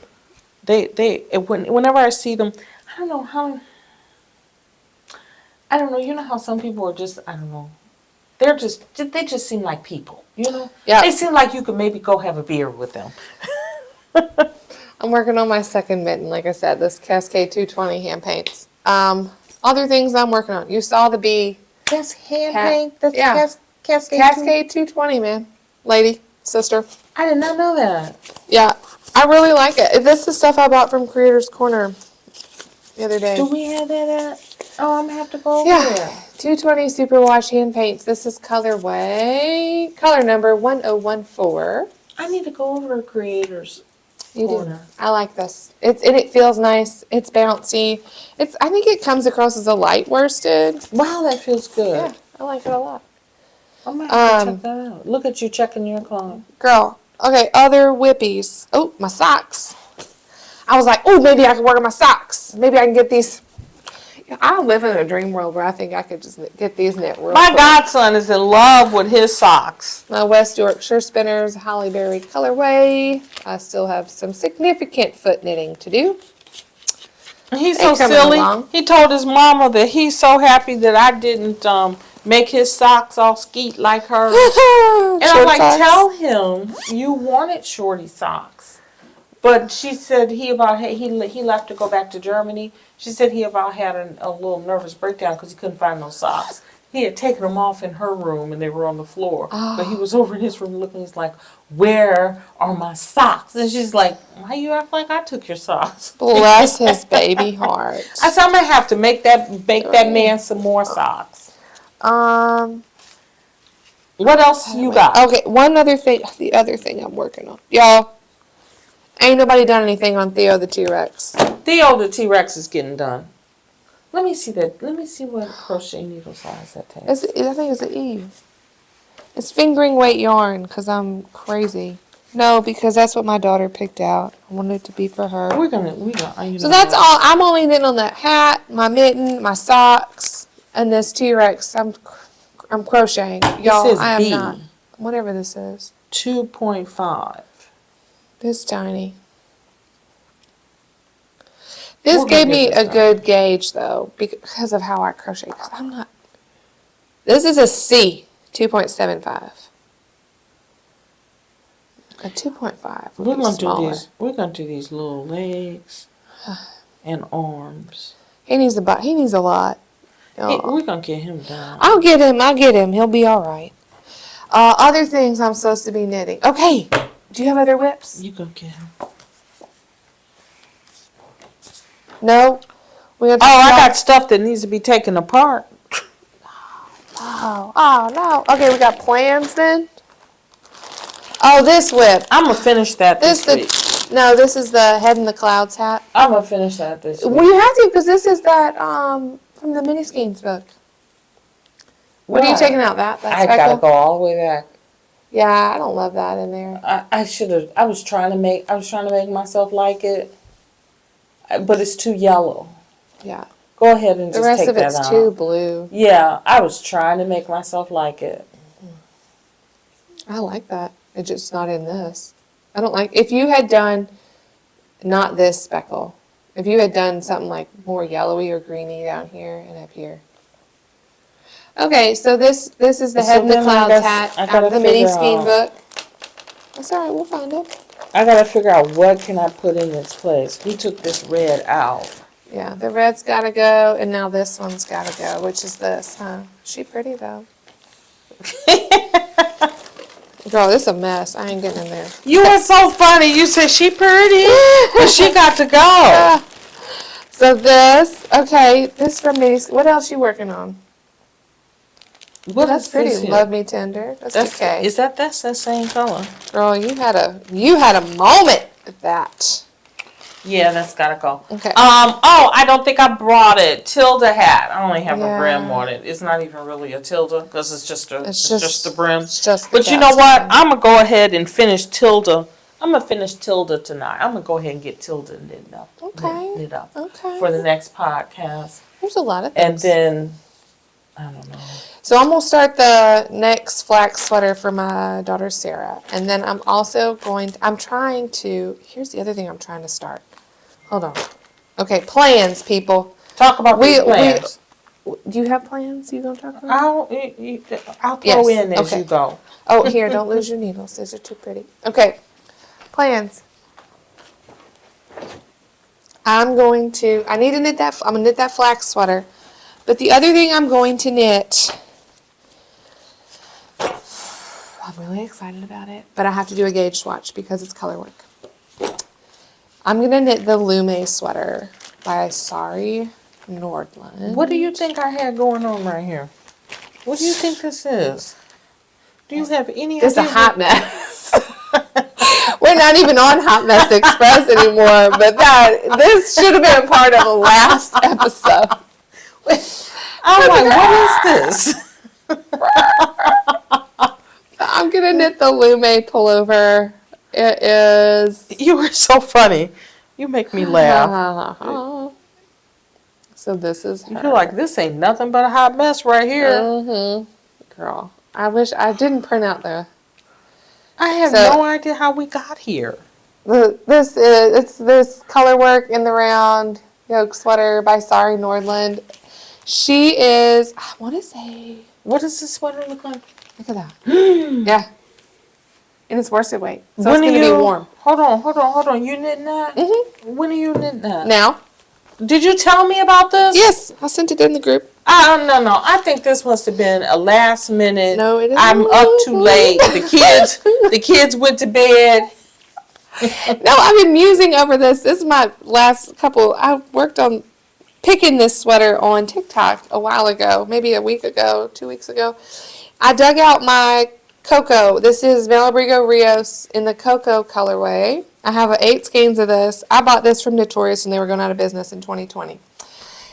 Speaker 2: Whenever I see them, I don't know, you know how some people are just, I don't know, they just seem like people, Yeah. They seem like you could maybe go have a beer with them.
Speaker 1: I'm working on my second mitten, like I said, this Cascade 220 hand paints. Other things I'm working on. You saw the bee.
Speaker 2: That's hand paint? That's
Speaker 1: Cascade 220, man. Lady, sister.
Speaker 2: I did not know that.
Speaker 1: Yeah, I really like it. This is stuff I bought from Creator's Corner the other day.
Speaker 2: Do we have that at? Oh, I'm going to have to go over there.
Speaker 1: 220 Superwash hand paints. This is color number 1014.
Speaker 2: I need to go over to Creator's Corner.
Speaker 1: Do. I like this. It feels nice. It's bouncy. I think it comes across as a light worsted.
Speaker 2: Wow, that feels good.
Speaker 1: Yeah, I like it a lot.
Speaker 2: I might have to check that out. Look at you checking your clone.
Speaker 1: Girl. Okay, other whippies. Oh, my socks. I was like, oh, maybe I can work on my socks. Maybe I can get these. I live in a dream world where I think I could just get these knit real
Speaker 2: My
Speaker 1: quick.
Speaker 2: godson is in love with his socks.
Speaker 1: My West Yorkshire Spinners Hollyberry colorway. I still have some significant foot knitting to do.
Speaker 2: He's so silly. Along. He told his mama that he's so happy that I didn't make his socks all skeet like hers. And I'm like, socks? Tell him you wanted shorty socks. But she said he left to go back to Germany. She said he about had a little nervous breakdown because he couldn't find no socks. He had taken them off in her room and they were on the floor. Oh. But he was over in his room looking. He's like, "Where are my socks?" And she's like, "Why you act like I took your socks?"
Speaker 1: Bless his baby heart.
Speaker 2: I said I'm gonna have to make that man some more socks. What else you got?
Speaker 1: Okay, one other thing. The other thing I'm working on, y'all. Ain't nobody done anything on Theo the T-Rex.
Speaker 2: Theo the T-Rex is getting done. Let me see that. Let me see what crochet needle size that takes.
Speaker 1: I think it's an E. It's fingering weight yarn because I'm crazy. No, because that's what my daughter picked out. I wanted it to be for her.
Speaker 2: We're gonna.
Speaker 1: So that's all. I'm only knitting on that hat, my mitten, my socks, and this T-Rex. I'm crocheting. Y'all, I am not. Whatever this is.
Speaker 2: 2.5.
Speaker 1: This tiny. This gave me a good gauge, though, because of how I crochet. Because I'm not. This is a C, 2.75. A 2.5.
Speaker 2: We're gonna do these. We're gonna do these little legs and arms.
Speaker 1: He needs a lot.
Speaker 2: We're gonna get him done.
Speaker 1: I'll get him. He'll be all right. Other things I'm supposed to be knitting. Okay. Do you have other whips?
Speaker 2: You go get him.
Speaker 1: No.
Speaker 2: I got stuff that needs to be taken apart.
Speaker 1: Oh no. Okay, we got plans then. Oh, this whip.
Speaker 2: I'm gonna finish that this week.
Speaker 1: No, this is the Head in the Clouds hat.
Speaker 2: I'm gonna finish that this week.
Speaker 1: Well, you have to because this is that from the Mini Skeins book. What are you taking out? That
Speaker 2: I gotta go all the way back.
Speaker 1: Yeah, I don't love that in there.
Speaker 2: I should have. I was trying to make myself like it, but it's too yellow.
Speaker 1: Yeah.
Speaker 2: Go ahead and just take that out.
Speaker 1: The rest of it's too blue.
Speaker 2: Yeah, I was trying to make myself like it.
Speaker 1: I like that. It's just not in this. I don't like. If you had done not this speckle, if you had done something like more yellowy or greeny down here and up here. Okay, so this is the Head in the Clouds hat out of the Mini Skein book. That's all right, we'll find it.
Speaker 2: I gotta figure out what can I put in its place. He took this red out.
Speaker 1: Yeah, the red's gotta go, and now this one's gotta go, which is this, huh? She pretty though. Girl, this is a mess. I ain't getting in there.
Speaker 2: You were so funny. You said she pretty, but she got to go.
Speaker 1: So this, okay, this from Mini. What else you working on? That's pretty. Love Me Tender. That's okay.
Speaker 2: That's the same color?
Speaker 1: Girl, you had a moment with that.
Speaker 2: Yeah, that's gotta go.
Speaker 1: Okay.
Speaker 2: I don't think I brought it. Tilde hat. I only have a brim on it. It's not even really a tilde because it's just the brim.
Speaker 1: It's just.
Speaker 2: But you know what? I'm gonna go ahead and finish tilde. I'm gonna finish tilde tonight. I'm gonna go ahead and get tilde knit up.
Speaker 1: Okay.
Speaker 2: Knit up.
Speaker 1: Okay.
Speaker 2: For the next podcast.
Speaker 1: There's a lot of things.
Speaker 2: And then I don't know.
Speaker 1: So I'm going to start the next flax sweater for my daughter Sarah. And then I'm also here's the other thing I'm trying to start. Hold on. Okay, plans, people.
Speaker 2: Talk about plans.
Speaker 1: Do you have plans you going to talk about?
Speaker 2: I'll throw in as you go.
Speaker 1: Oh, here, don't lose your needles. Those are too pretty. Okay, plans. I need to knit that, I'm going to knit that flax sweater. But the other thing I'm going to knit, I'm really excited about it, but I have to do a gauge swatch because it's color work. I'm going to knit the Lume sweater by Sari Nordland.
Speaker 2: What do you think I had going on right here? What do you think this is? Do you have any idea?
Speaker 1: It's a hot mess. We're not even on Hot Mess Express anymore, but this should have been a part of the last episode.
Speaker 2: I'm like, what is this?
Speaker 1: I'm going to knit the Lume pullover. It is...
Speaker 2: You were so funny. You make me laugh.
Speaker 1: So this is her.
Speaker 2: You're like, this ain't nothing but a hot mess right here.
Speaker 1: Girl, I wish I didn't print out
Speaker 2: I have no idea how we got here.
Speaker 1: It's this color work in the round yoke sweater by Sari Nordland. She is, I want to say,
Speaker 2: what does this sweater look like?
Speaker 1: Look at that. Yeah. And it's worsted weight. So it's going to be warm.
Speaker 2: Hold on. You knitting that?
Speaker 1: Mm-hmm.
Speaker 2: When are you knitting that?
Speaker 1: Now.
Speaker 2: Did you tell me about this?
Speaker 1: Yes. I sent it in the group.
Speaker 2: No. I think this must have been a last minute.
Speaker 1: No, it isn't.
Speaker 2: I'm up too late. The kids went to bed.
Speaker 1: No, I've been musing over this. This is my last couple. I worked on picking this sweater on TikTok a while ago, maybe a week ago, 2 weeks ago. I dug out my Cocoa. This is Malabrigo Rios in the Cocoa colorway. I have 8 skeins of this. I bought this from Knitorious and they were going out of business in 2020.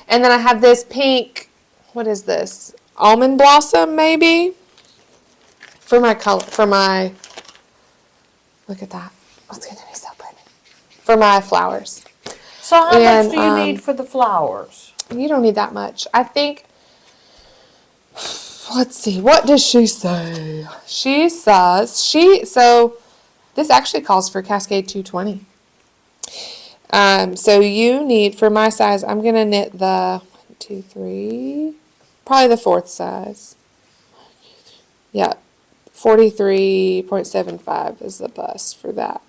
Speaker 1: And then I have this pink, what is this? Almond Blossom, maybe? For my color, look at that. It's going to be so pretty. For my flowers.
Speaker 2: So how much do you need for the flowers?
Speaker 1: You don't need that much. I think, let's see, what does she say? She says, so this actually calls for Cascade 220. So you need, for my size, I'm going to knit the 1, 2, 3, probably the 4th size. Yeah, 43.75 is the bust for that.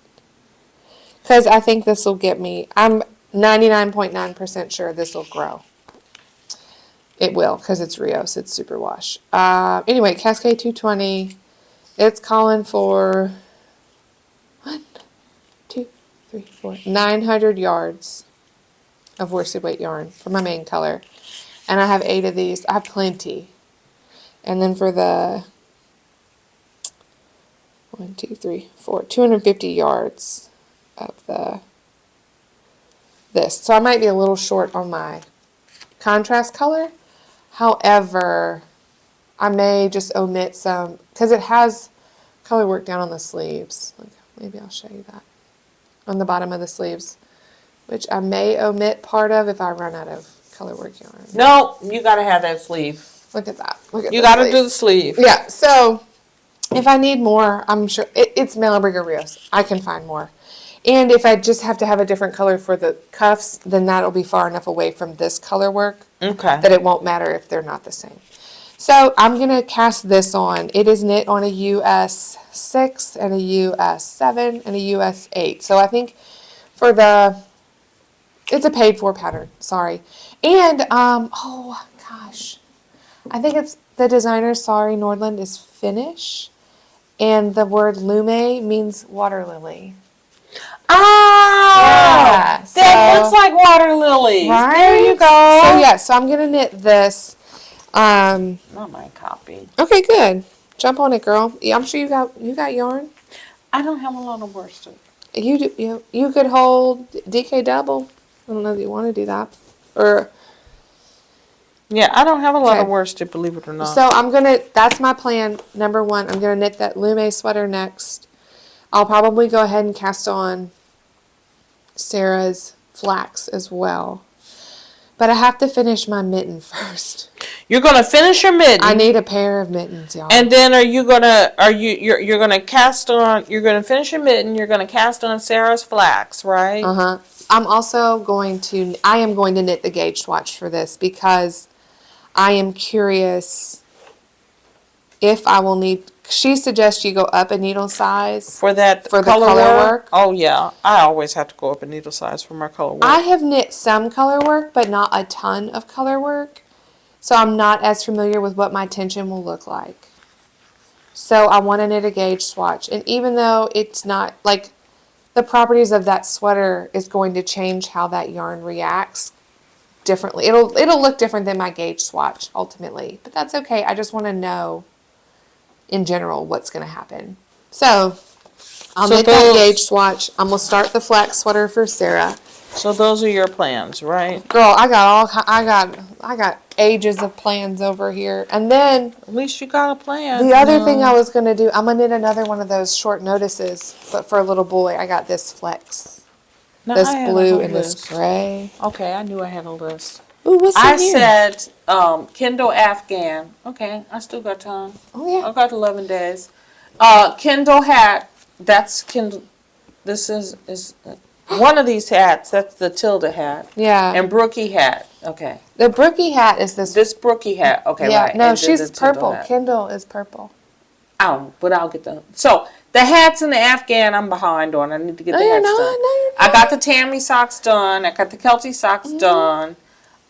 Speaker 1: Because I think this will get me, I'm 99.9% sure this will grow. It will, because it's Rios, it's superwash. Anyway, Cascade 220, it's calling for 1, 2, 3, 4, 900 yards of worsted weight yarn for my main color. And I have 8 of these. I have plenty. And then for the 1, 2, 3, 4, 250 yards of this. So I might be a little short on my contrast color. However, I may just omit some, because it has color work down on the sleeves. Maybe I'll show you that. On the bottom of the sleeves, which I may omit part of if I run out of color work yarn.
Speaker 2: No, you got to have that sleeve.
Speaker 1: Look at that.
Speaker 2: You got to do the sleeve.
Speaker 1: Yeah, so if I need more, I'm sure, it's Malabrigo Rios. I can find more. And if I just have to have a different color for the cuffs, then that'll be far enough away from this color work that it won't matter if they're not the same. So I'm going to cast this on. It is knit on a US 6 and a US 7 and a US 8. So I think for it's a paid for pattern, sorry. And, oh gosh, I think it's the designer, Sari Nordland, is Finnish. And the word lume means water lily.
Speaker 2: Ah, yeah, that looks like water lilies.
Speaker 1: Right?
Speaker 2: There you go.
Speaker 1: So I'm going to knit this.
Speaker 2: Not my copy.
Speaker 1: Okay, good. Jump on it, girl. Yeah, I'm sure you got yarn.
Speaker 2: I don't have a lot of worsted.
Speaker 1: You could hold DK double. I don't know if you want to do that.
Speaker 2: Yeah, I don't have a lot of worsted, believe it or not.
Speaker 1: So that's my plan, number 1. I'm going to knit that Lume sweater next. I'll probably go ahead and cast on Sarah's flax as well. But I have to finish my mitten first.
Speaker 2: You're going to finish your mitten.
Speaker 1: I need a pair of mittens, y'all.
Speaker 2: And then you're going to finish your mitten, you're going to cast on Sarah's flax, right?
Speaker 1: Uh-huh. I am going to knit the gauge swatch for this because I am curious if I will need. She suggests you go up a needle size
Speaker 2: for the color work. Oh yeah, I always have to go up a needle size for my color work.
Speaker 1: I have knit some color work, but not a ton of color work, so I'm not as familiar with what my tension will look like. So I want to knit a gauge swatch, and even though it's not like the properties of that sweater is going to change how that yarn reacts differently. It'll look different than my gauge swatch ultimately, but that's okay. I just want to know in general what's going to happen. So I'll knit that gauge swatch. I'm going to start the flax sweater for Sarah.
Speaker 2: So those are your plans, right?
Speaker 1: Girl, I got ages of plans over here. And then
Speaker 2: at least you got a plan.
Speaker 1: The other thing I was going to do, I'm going to knit another one of those short notices, but for a little boy. I got this flex. This blue and this gray.
Speaker 2: Okay, I knew I had a list.
Speaker 1: Ooh, what's in
Speaker 2: I
Speaker 1: here?
Speaker 2: said Kindle Afghan. Okay, I still got time.
Speaker 1: Oh, yeah.
Speaker 2: I got 11 days. Kindle hat. That's Kindle. This is one of these hats. That's the Tilda hat.
Speaker 1: Yeah.
Speaker 2: And Brookie hat. Okay.
Speaker 1: The Brookie hat is this.
Speaker 2: This Brookie hat. Okay,
Speaker 1: Yeah,
Speaker 2: right.
Speaker 1: no,
Speaker 2: And then
Speaker 1: she's
Speaker 2: the Tilda
Speaker 1: purple.
Speaker 2: hat.
Speaker 1: Kindle is purple.
Speaker 2: Oh, but I'll get them. So the hats and the Afghan I'm behind on. I need to get the hats done.
Speaker 1: No, you're not.
Speaker 2: I got the Tammy socks done. I got the Kelty socks done.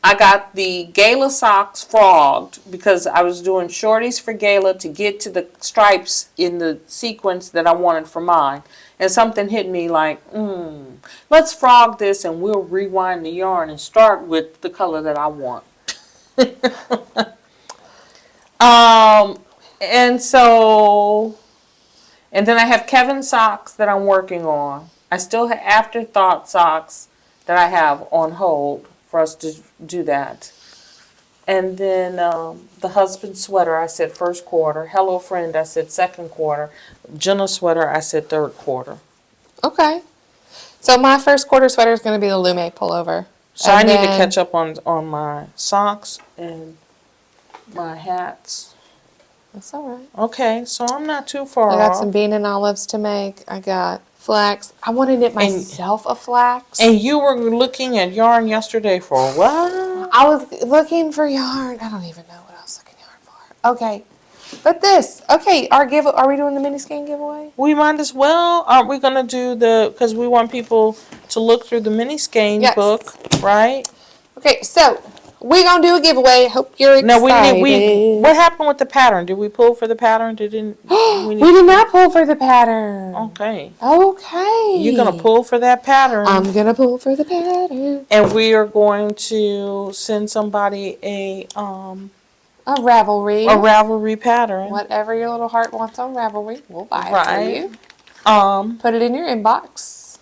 Speaker 2: I got the Gala socks frogged because I was doing shorties for Gala to get to the stripes in the sequence that I wanted for mine. And something hit me like, let's frog this and we'll rewind the yarn and start with the color that I want. And then I have Kevin socks that I'm working on. I still have afterthought socks that I have on hold for us to do that. And then the husband sweater, I said first quarter. Hello Friend, I said second quarter. Jenna sweater, I said third quarter.
Speaker 1: Okay. So my first quarter sweater is going to be the Lume pullover.
Speaker 2: So I need to catch up on my socks and my hats.
Speaker 1: That's all right.
Speaker 2: Okay, so I'm not too far
Speaker 1: I got
Speaker 2: off.
Speaker 1: some bean and olives to make. I got flax. I want to knit myself a flax.
Speaker 2: And you were looking at yarn yesterday for what?
Speaker 1: I was looking for yarn. I don't even know what I was looking yarn for. Okay. But this. Okay, are we doing the mini skein giveaway?
Speaker 2: We might as well. Aren't we going to do because we want people to look through the mini skein book, right?
Speaker 1: Okay, so we're going to do a giveaway. Hope you're excited.
Speaker 2: No, what happened with the pattern? Did we pull for the pattern?
Speaker 1: We did not pull for the pattern.
Speaker 2: Okay.
Speaker 1: Okay.
Speaker 2: You're going to pull for that pattern.
Speaker 1: I'm going to pull for the pattern.
Speaker 2: And we are going to send somebody a
Speaker 1: Ravelry.
Speaker 2: A Ravelry pattern.
Speaker 1: Whatever your little heart wants on Ravelry, we'll buy it for you. Put it in your inbox.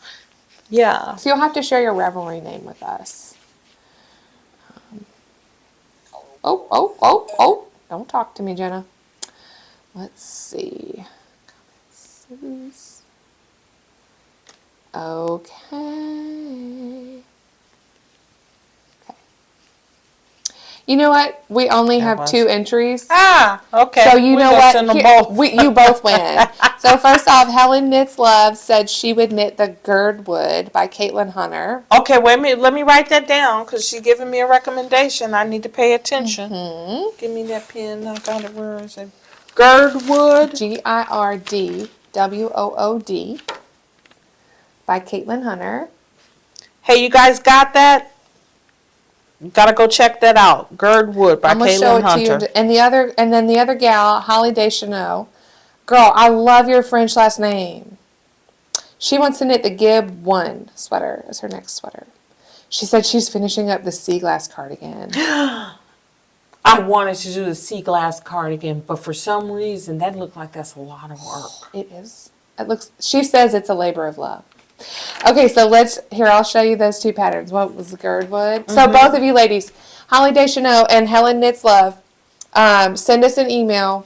Speaker 2: Yeah.
Speaker 1: So you'll have to share your Ravelry name with us. Don't talk to me, Jenna. Let's see. Okay. You know what? We only have 2 entries.
Speaker 2: Okay.
Speaker 1: So you know what? You both win. So first off, Helen Knits Love said she would knit the Girdwood by Caitlin Hunter.
Speaker 2: Okay, wait a minute. Let me write that down because she's giving me a recommendation. I need to pay attention. Mm-hmm. Give me that pen. I got it. Where is it? Girdwood.
Speaker 1: Girdwood by Caitlin Hunter.
Speaker 2: Hey, you guys got that? You gotta go check that out. Girdwood by Caitlin Hunter. I'm gonna show it to you.
Speaker 1: And then the other gal, Holly Deschanel. Girl, I love your French last name. She wants to knit the Gib 1 sweater as her next sweater. She said she's finishing up the sea glass cardigan.
Speaker 2: I wanted to do the sea glass cardigan, but for some reason that looked like that's a lot of work.
Speaker 1: It is. She says it's a labor of love. Okay, so I'll show you those 2 patterns. What was the Girdwood? Mm-hmm. So both of you ladies, Holly Deschanel and Helen Knits Love, send us an email,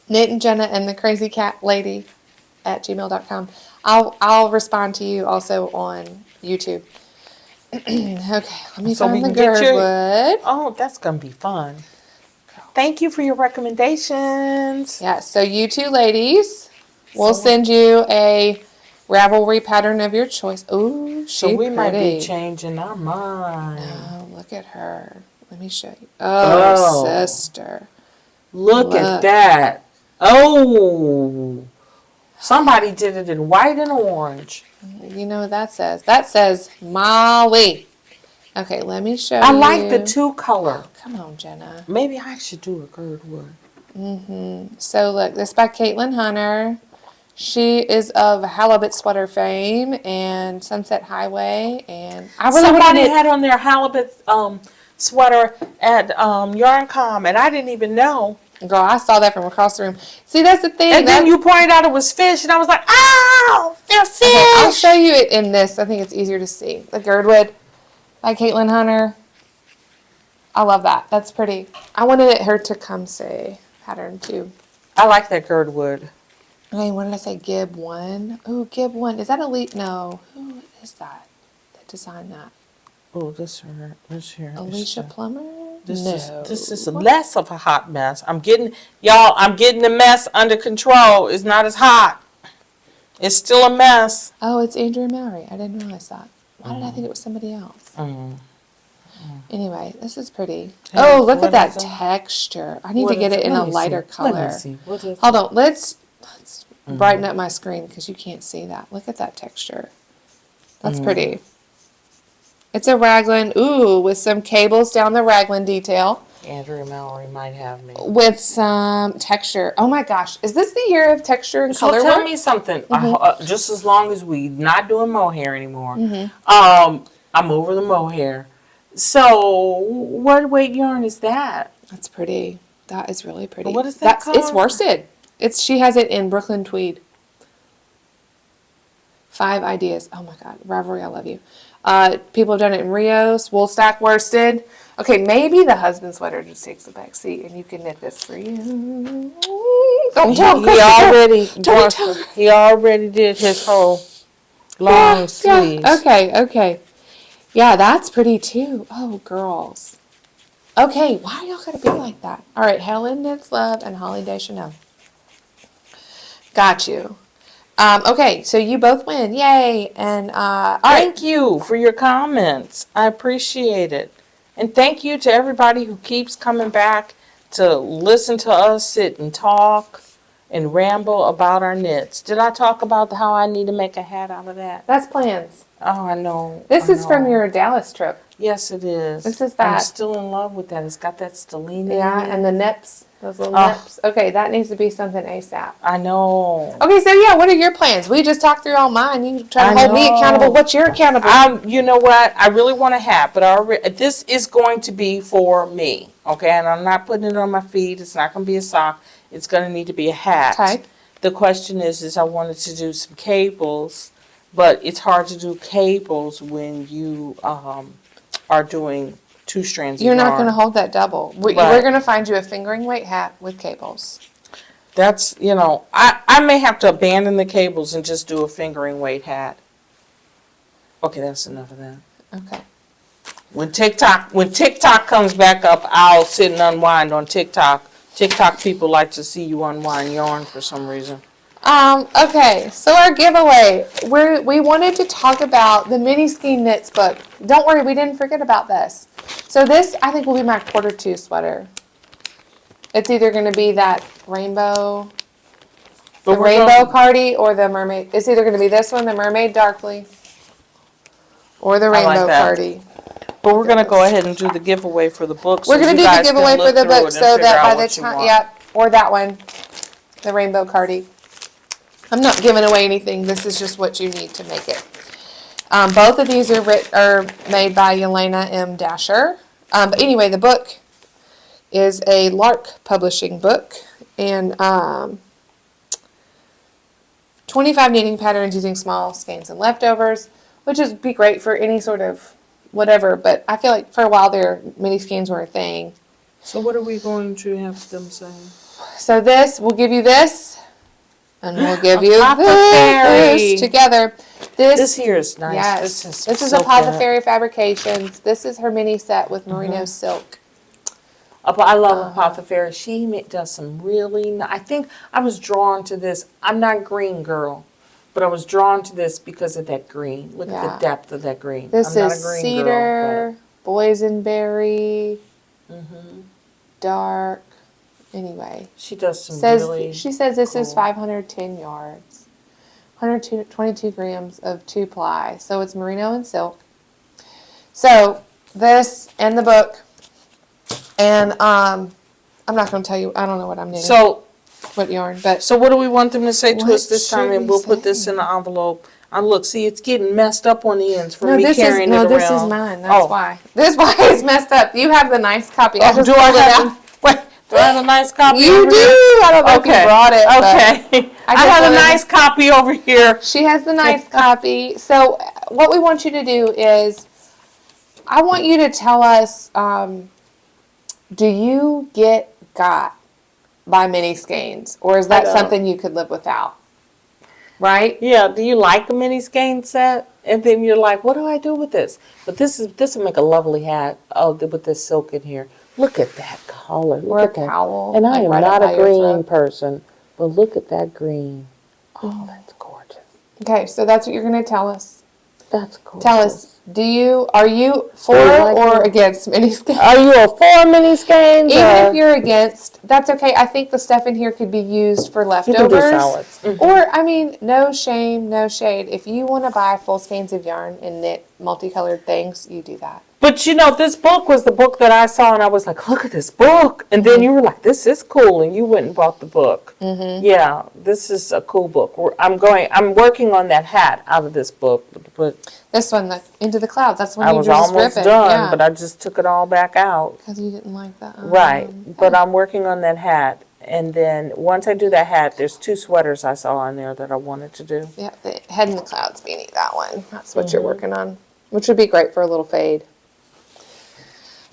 Speaker 1: KnittinJenna and the Crazy Cat Lady @gmail.com. I'll respond to you also on YouTube. Okay, let me find the Girdwood.
Speaker 2: Oh, that's going to be fun. Thank you for your recommendations.
Speaker 1: Yeah, so you 2 ladies, we'll send you a Ravelry pattern of your choice. Ooh,
Speaker 2: so we might be changing our mind.
Speaker 1: Oh, look at her. Let me show you. Oh, sister.
Speaker 2: Look at that. Oh. Somebody did it in white and orange.
Speaker 1: You know what that says? That says Molly. Okay, let me show you.
Speaker 2: I like the 2 color.
Speaker 1: Come on, Jenna.
Speaker 2: Maybe I should do a Girdwood.
Speaker 1: Mm-hmm. So look, this is by Caitlin Hunter. She is of Halibut Sweater fame and Sunset Highway, and
Speaker 2: somebody had on their Halibut sweater at YarnCom, and I didn't even know.
Speaker 1: Girl, I saw that from across the room. See, that's the thing.
Speaker 2: And then you pointed out it was fish, and I was like, "Ow, they're fish!" Okay,
Speaker 1: I'll show you it in this. I think it's easier to see. The Girdwood by Caitlin Hunter. I love that. That's pretty. I wanted her to come say pattern too.
Speaker 2: I like that Girdwood.
Speaker 1: Okay, what did I say? Gib 1? Oh, Gib 1. Is that Elite? No. Who is that designed that?
Speaker 2: Oh, this here.
Speaker 1: Alicia Plummer?
Speaker 2: This is less of a hot mess. I'm getting the mess under control. It's not as hot. It's still a mess.
Speaker 1: Oh, it's Andrea Mowry. I didn't realize that. Why did I think it was somebody else? Anyway, this is pretty. Hey, oh, look at that texture. I need to get it in a lighter color. Let me see. Hold on. Let's brighten up my screen because you can't see that. Look at that texture. That's pretty. It's a raglan. Ooh, with some cables down the raglan detail.
Speaker 2: Andrea Mallory might have me.
Speaker 1: With some texture. Oh my gosh. Is this the year of texture and color
Speaker 2: tell
Speaker 1: work?
Speaker 2: me something. Just as long as we not doing mohair anymore. I'm over the mohair. So, what weight yarn is that?
Speaker 1: That's pretty. That is really pretty.
Speaker 2: What is that called?
Speaker 1: It's worsted. She has it in Brooklyn tweed. 5 ideas. Oh my God. Ravelry, I love you. People have done it in Rios, wool stack worsted. Okay, maybe the husband sweater just takes the back seat and you can knit this for you. Don't tell
Speaker 2: He already did his whole long sleeves.
Speaker 1: Yeah. Okay. Yeah, that's pretty too. Oh, girls. Okay, why y'all gotta be like that? All right, Helen Knits Love and Holly Deschanel. Got you. Okay, so you both win. Yay. And
Speaker 2: thank you for your comments. I appreciate it. And thank you to everybody who keeps coming back to listen to us sit and talk and ramble about our knits. Did I talk about how I need to make a hat out of that?
Speaker 1: That's plans.
Speaker 2: Oh, I know.
Speaker 1: This is from your Dallas trip.
Speaker 2: Yes, it is.
Speaker 1: This is that.
Speaker 2: I'm still in love with that. It's got that stellene.
Speaker 1: Yeah, and the nips. Those little nips. Okay, that needs to be something ASAP.
Speaker 2: I know.
Speaker 1: Okay, so yeah, what are your plans? We just talked through all mine. You try to hold me accountable. What's your accountable?
Speaker 2: You know what? I really want a hat, but this is going to be for me. Okay, and I'm not putting it on my feet. It's not going to be a sock. It's going to need to be a hat.
Speaker 1: Okay.
Speaker 2: The question is I wanted to do some cables, but it's hard to do cables when you are doing 2 strands of yarn.
Speaker 1: You're not going to hold that double. We're going to find you a fingering weight hat with cables.
Speaker 2: That's, I may have to abandon the cables and just do a fingering weight hat. Okay, that's enough of that.
Speaker 1: Okay.
Speaker 2: When TikTok comes back up, I'll sit and unwind on TikTok. TikTok people like to see you unwind yarn for some reason.
Speaker 1: Okay, so our giveaway. We wanted to talk about the Mini Skein Knits book. Don't worry, we didn't forget about this. So this, I think, will be my quarter 2 sweater. It's either going to be that rainbow, cardi, or the mermaid. It's either going to be this one, the mermaid darkly, or the rainbow cardi.
Speaker 2: But we're going to go ahead and do the giveaway for the book.
Speaker 1: We're going to do the giveaway for the book so that by the time, or that one, the rainbow cardi. I'm not giving away anything. This is just what you need to make it. Both of these are made by Yelena M. Dasher. But anyway, the book is a Lark publishing book. And 25 knitting patterns using small skeins and leftovers, which would be great for any sort of whatever. But I feel like for a while there, mini skeins were a thing.
Speaker 2: So what are we going to have them say?
Speaker 1: So we'll give you this. And we'll give you this together. This
Speaker 2: here is nice.
Speaker 1: Yes. This is Apothecary Fabrications. This is her mini set with merino silk.
Speaker 2: I love Apothecary. She does some really nice. I think I was drawn to this. I'm not a green girl, but I was drawn to this because of that green. Look at the depth of that green.
Speaker 1: This is cedar, boysenberry, dark. Anyway,
Speaker 2: she does some really
Speaker 1: She says this is 510 yards, 122 grams of 2-ply. So it's merino and silk. So this and the book, and I'm not going to tell you. I don't know what I'm knitting.
Speaker 2: So
Speaker 1: what yarn? But
Speaker 2: so what do we want them to say to us this time? And we'll put this in the envelope. Look, see, it's getting messed up on the ends from me carrying it around.
Speaker 1: No, this is mine. That's why. This is why it's messed up. You have the nice copy.
Speaker 2: Do I have a nice copy?
Speaker 1: You do. I don't know if you brought it.
Speaker 2: Okay. I have a nice copy over here.
Speaker 1: She has the nice copy. So what we want you to do is, I want you to tell us, do you get got by mini skeins? Or is that something you could live without? Right?
Speaker 2: Yeah. Do you like a mini skein set? And then you're like, what do I do with this? But this will make a lovely hat. Oh, with this silk in here. Look at that color. Look
Speaker 1: Or a
Speaker 2: at that.
Speaker 1: cowl.
Speaker 2: And I
Speaker 1: like
Speaker 2: am
Speaker 1: right
Speaker 2: not
Speaker 1: up
Speaker 2: a
Speaker 1: by your
Speaker 2: green
Speaker 1: throat.
Speaker 2: person, but look at that green. Oh, that's gorgeous.
Speaker 1: Okay, so that's what you're going to tell us.
Speaker 2: That's gorgeous.
Speaker 1: Tell us, are you for or against mini skeins?
Speaker 2: Are you a for mini skeins?
Speaker 1: Even if you're against, that's okay. I think the stuff in here could be used for leftovers.
Speaker 2: You can do solids. Mm-hmm.
Speaker 1: Or, I mean, no shame, no shade. If you want to buy full skeins of yarn and knit multicolored things, you do that.
Speaker 2: But you know, this book was the book that I saw, and I was like, look at this book. And then you were like, this is cool, and you went and bought the book. Mm-hmm. Yeah, this is a cool book. I'm working on that hat out of this book. But
Speaker 1: this one, Into the Clouds, that's when
Speaker 2: I
Speaker 1: you
Speaker 2: was
Speaker 1: just
Speaker 2: almost
Speaker 1: rip it.
Speaker 2: done, but I just took it all back out.
Speaker 1: Because you didn't like that.
Speaker 2: Right, but I'm working on that hat. And then once I do that hat, there's 2 sweaters I saw on there that I wanted to do.
Speaker 1: Yeah, the Head in the Clouds beanie, that one. That's what you're working on, which would be great for a little fade.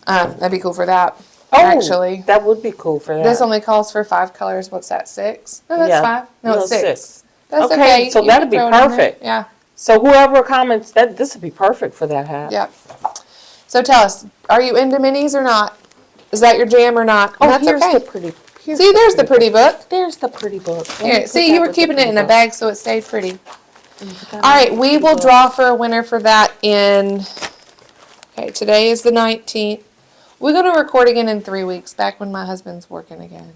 Speaker 1: That'd be cool for that.
Speaker 2: Oh,
Speaker 1: actually,
Speaker 2: that would be cool for that.
Speaker 1: This only calls for 5 colors. What's that? 6? No, that's 5. No, it's 6. That's
Speaker 2: okay.
Speaker 1: Okay,
Speaker 2: So
Speaker 1: you
Speaker 2: that'd
Speaker 1: can
Speaker 2: be
Speaker 1: throw it in
Speaker 2: perfect.
Speaker 1: there. Yeah.
Speaker 2: So whoever comments that, this would be perfect for that hat.
Speaker 1: Yep. So tell us, are you into minis or not? Is that your jam or not?
Speaker 2: Oh,
Speaker 1: that's
Speaker 2: here's
Speaker 1: okay.
Speaker 2: the pretty.
Speaker 1: See, there's the pretty book.
Speaker 2: There's the pretty book.
Speaker 1: Here, see, you were keeping it in a bag so it stayed pretty. All right, we will draw for a winner for that in. Okay, today is the 19th. We're going to record again in 3 weeks, back when my husband's working again.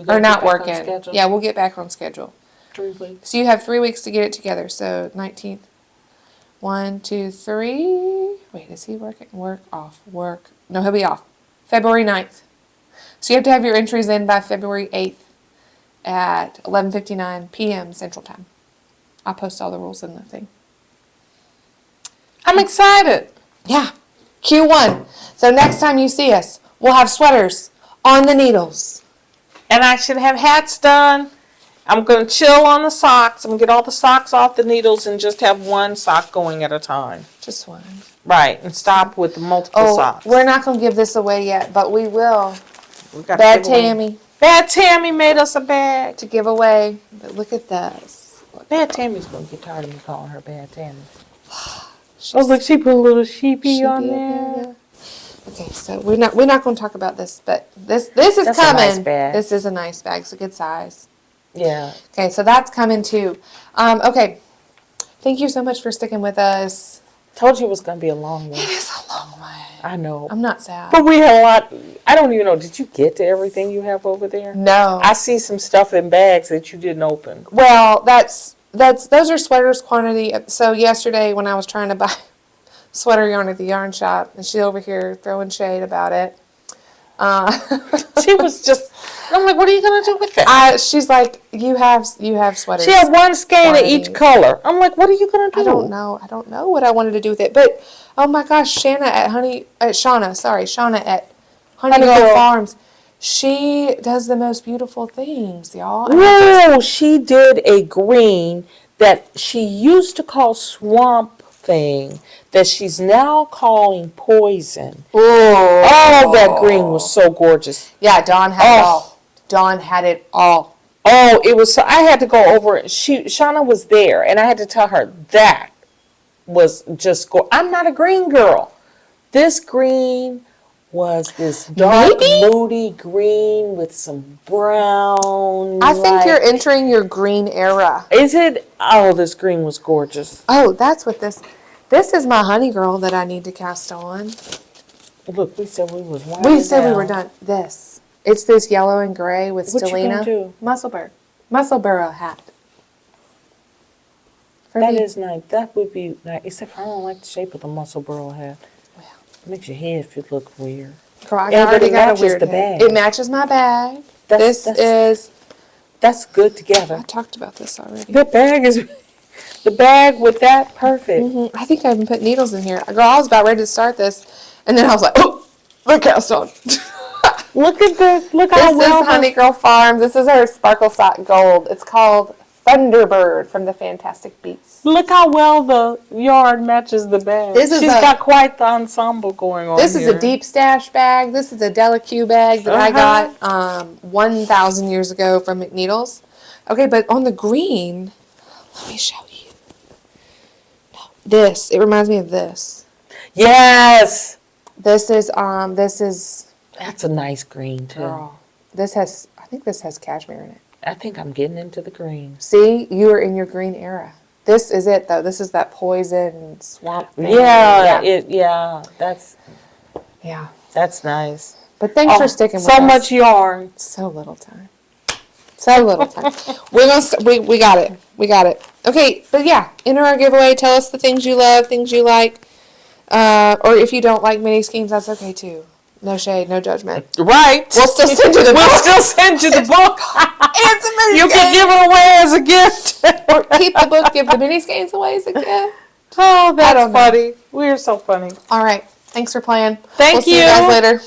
Speaker 1: Or not working. Yeah, we'll get back on schedule.
Speaker 2: 3 weeks.
Speaker 1: So you have 3 weeks to get it together. So 19th. 1, 2, 3. Wait, is he working? Work, off, work. No, he'll be off. February 9th. So you have to have your entries in by February 8th at 11:59 p.m. Central Time. I'll post all the rules in the thing.
Speaker 2: I'm excited.
Speaker 1: Yeah. Q1. So next time you see us, we'll have sweaters on the needles.
Speaker 2: And I should have hats done. I'm going to chill on the socks. I'm going to get all the socks off the needles and just have one sock going at a time.
Speaker 1: Just one.
Speaker 2: Right. And stop with the multiple socks.
Speaker 1: We're not going to give this away yet, but we will.
Speaker 2: Bad Tammy. Bad Tammy made us a bag
Speaker 1: to give away. But look at this.
Speaker 2: Bad Tammy's going to get tired of me calling her Bad Tammy. Oh, look, she put a little sheepy on there.
Speaker 1: Yeah. Okay, so we're not going to talk about this, but this is
Speaker 2: That's
Speaker 1: coming.
Speaker 2: A nice bag.
Speaker 1: This is a nice bag. It's a good size.
Speaker 2: Yeah.
Speaker 1: Okay, so that's coming too. Okay, thank you so much for sticking with us.
Speaker 2: Told you it was going to be a long one.
Speaker 1: It is a long one.
Speaker 2: I know.
Speaker 1: I'm not sad.
Speaker 2: But we had a lot. I don't even know. Did you get to everything you have over there?
Speaker 1: No.
Speaker 2: I see some stuff in bags that you didn't open.
Speaker 1: Well, those are sweaters quantity. So yesterday when I was trying to buy sweater yarn at the yarn shop, and she's over here throwing shade about it.
Speaker 2: She was just. I'm like, what are you gonna do with it?
Speaker 1: She's like, you have sweaters.
Speaker 2: She had one skein of each color. I'm like, what are you gonna do?
Speaker 1: I don't know what I wanted to do with it. But oh my gosh, Shauna at Shauna at Honey Girl Farms. She does the most beautiful things, y'all.
Speaker 2: No, she did a green that she used to call swamp thing that she's now calling poison. Oh, that green was so gorgeous.
Speaker 1: Yeah, Dawn had it all. Dawn had it all.
Speaker 2: Oh, it was so. I had to go over it. Shauna was there, and I had to tell her that was just I'm not a green girl. This green was this dark, moody green with some brown.
Speaker 1: I think you're entering your green era.
Speaker 2: Is it? Oh, this green was gorgeous.
Speaker 1: Oh, that's what this is my honey girl that I need to cast on.
Speaker 2: Look, we said we was winding
Speaker 1: We said
Speaker 2: down.
Speaker 1: we were done. It's this yellow and gray with
Speaker 2: What
Speaker 1: Stellina.
Speaker 2: you gonna do?
Speaker 1: Musselburgh hat.
Speaker 2: That is nice. That would be nice. Except for I don't like the shape of the Musselburgh hat. Well, it makes your head look weird.
Speaker 1: Girl, I already got a weird
Speaker 2: the
Speaker 1: head.
Speaker 2: bag.
Speaker 1: It matches my bag.
Speaker 2: That's good together.
Speaker 1: I talked about this already.
Speaker 2: The bag is the bag with that perfect.
Speaker 1: Mm-hmm. I think I even put needles in here. Girl, I was about ready to start this, and then I was like, oh, look cast on.
Speaker 2: Look at this. Look how well.
Speaker 1: This is Honey Girl Farms. This is her Sparkle Sock Gold. It's called Thunderbird from the Fantastic Beasts.
Speaker 2: Look how well the yarn matches the bag. She's got quite the ensemble going on.
Speaker 1: This is a deep stash bag. This is a Delaque bag that I got 1,000 years ago from McNeedles. Okay, but on the green, let me show you. This. It reminds me of this.
Speaker 2: Yes.
Speaker 1: This is
Speaker 2: That's a nice green too.
Speaker 1: girl. I think this has cashmere in it.
Speaker 2: I think I'm getting into the green.
Speaker 1: See, you are in your green era. This is it though. This is that poison swamp thing.
Speaker 2: Yeah. That's nice.
Speaker 1: But thanks for sticking with
Speaker 2: so
Speaker 1: us.
Speaker 2: much yarn.
Speaker 1: So little time. So little time. We got it. We got it. Okay, but yeah, enter our giveaway. Tell us the things you love, things you like. Or if you don't like mini skeins, that's okay too. No shade, no judgment.
Speaker 2: Right.
Speaker 1: We'll still send you the book.
Speaker 2: We'll still send you the book.
Speaker 1: And some mini
Speaker 2: You can give it away as a gift.
Speaker 1: Or keep the book, give the mini skeins away as a gift.
Speaker 2: Oh, that's funny. We're so funny.
Speaker 1: All right. Thanks for playing.
Speaker 2: Thank
Speaker 1: We'll see you
Speaker 2: you.
Speaker 1: guys later.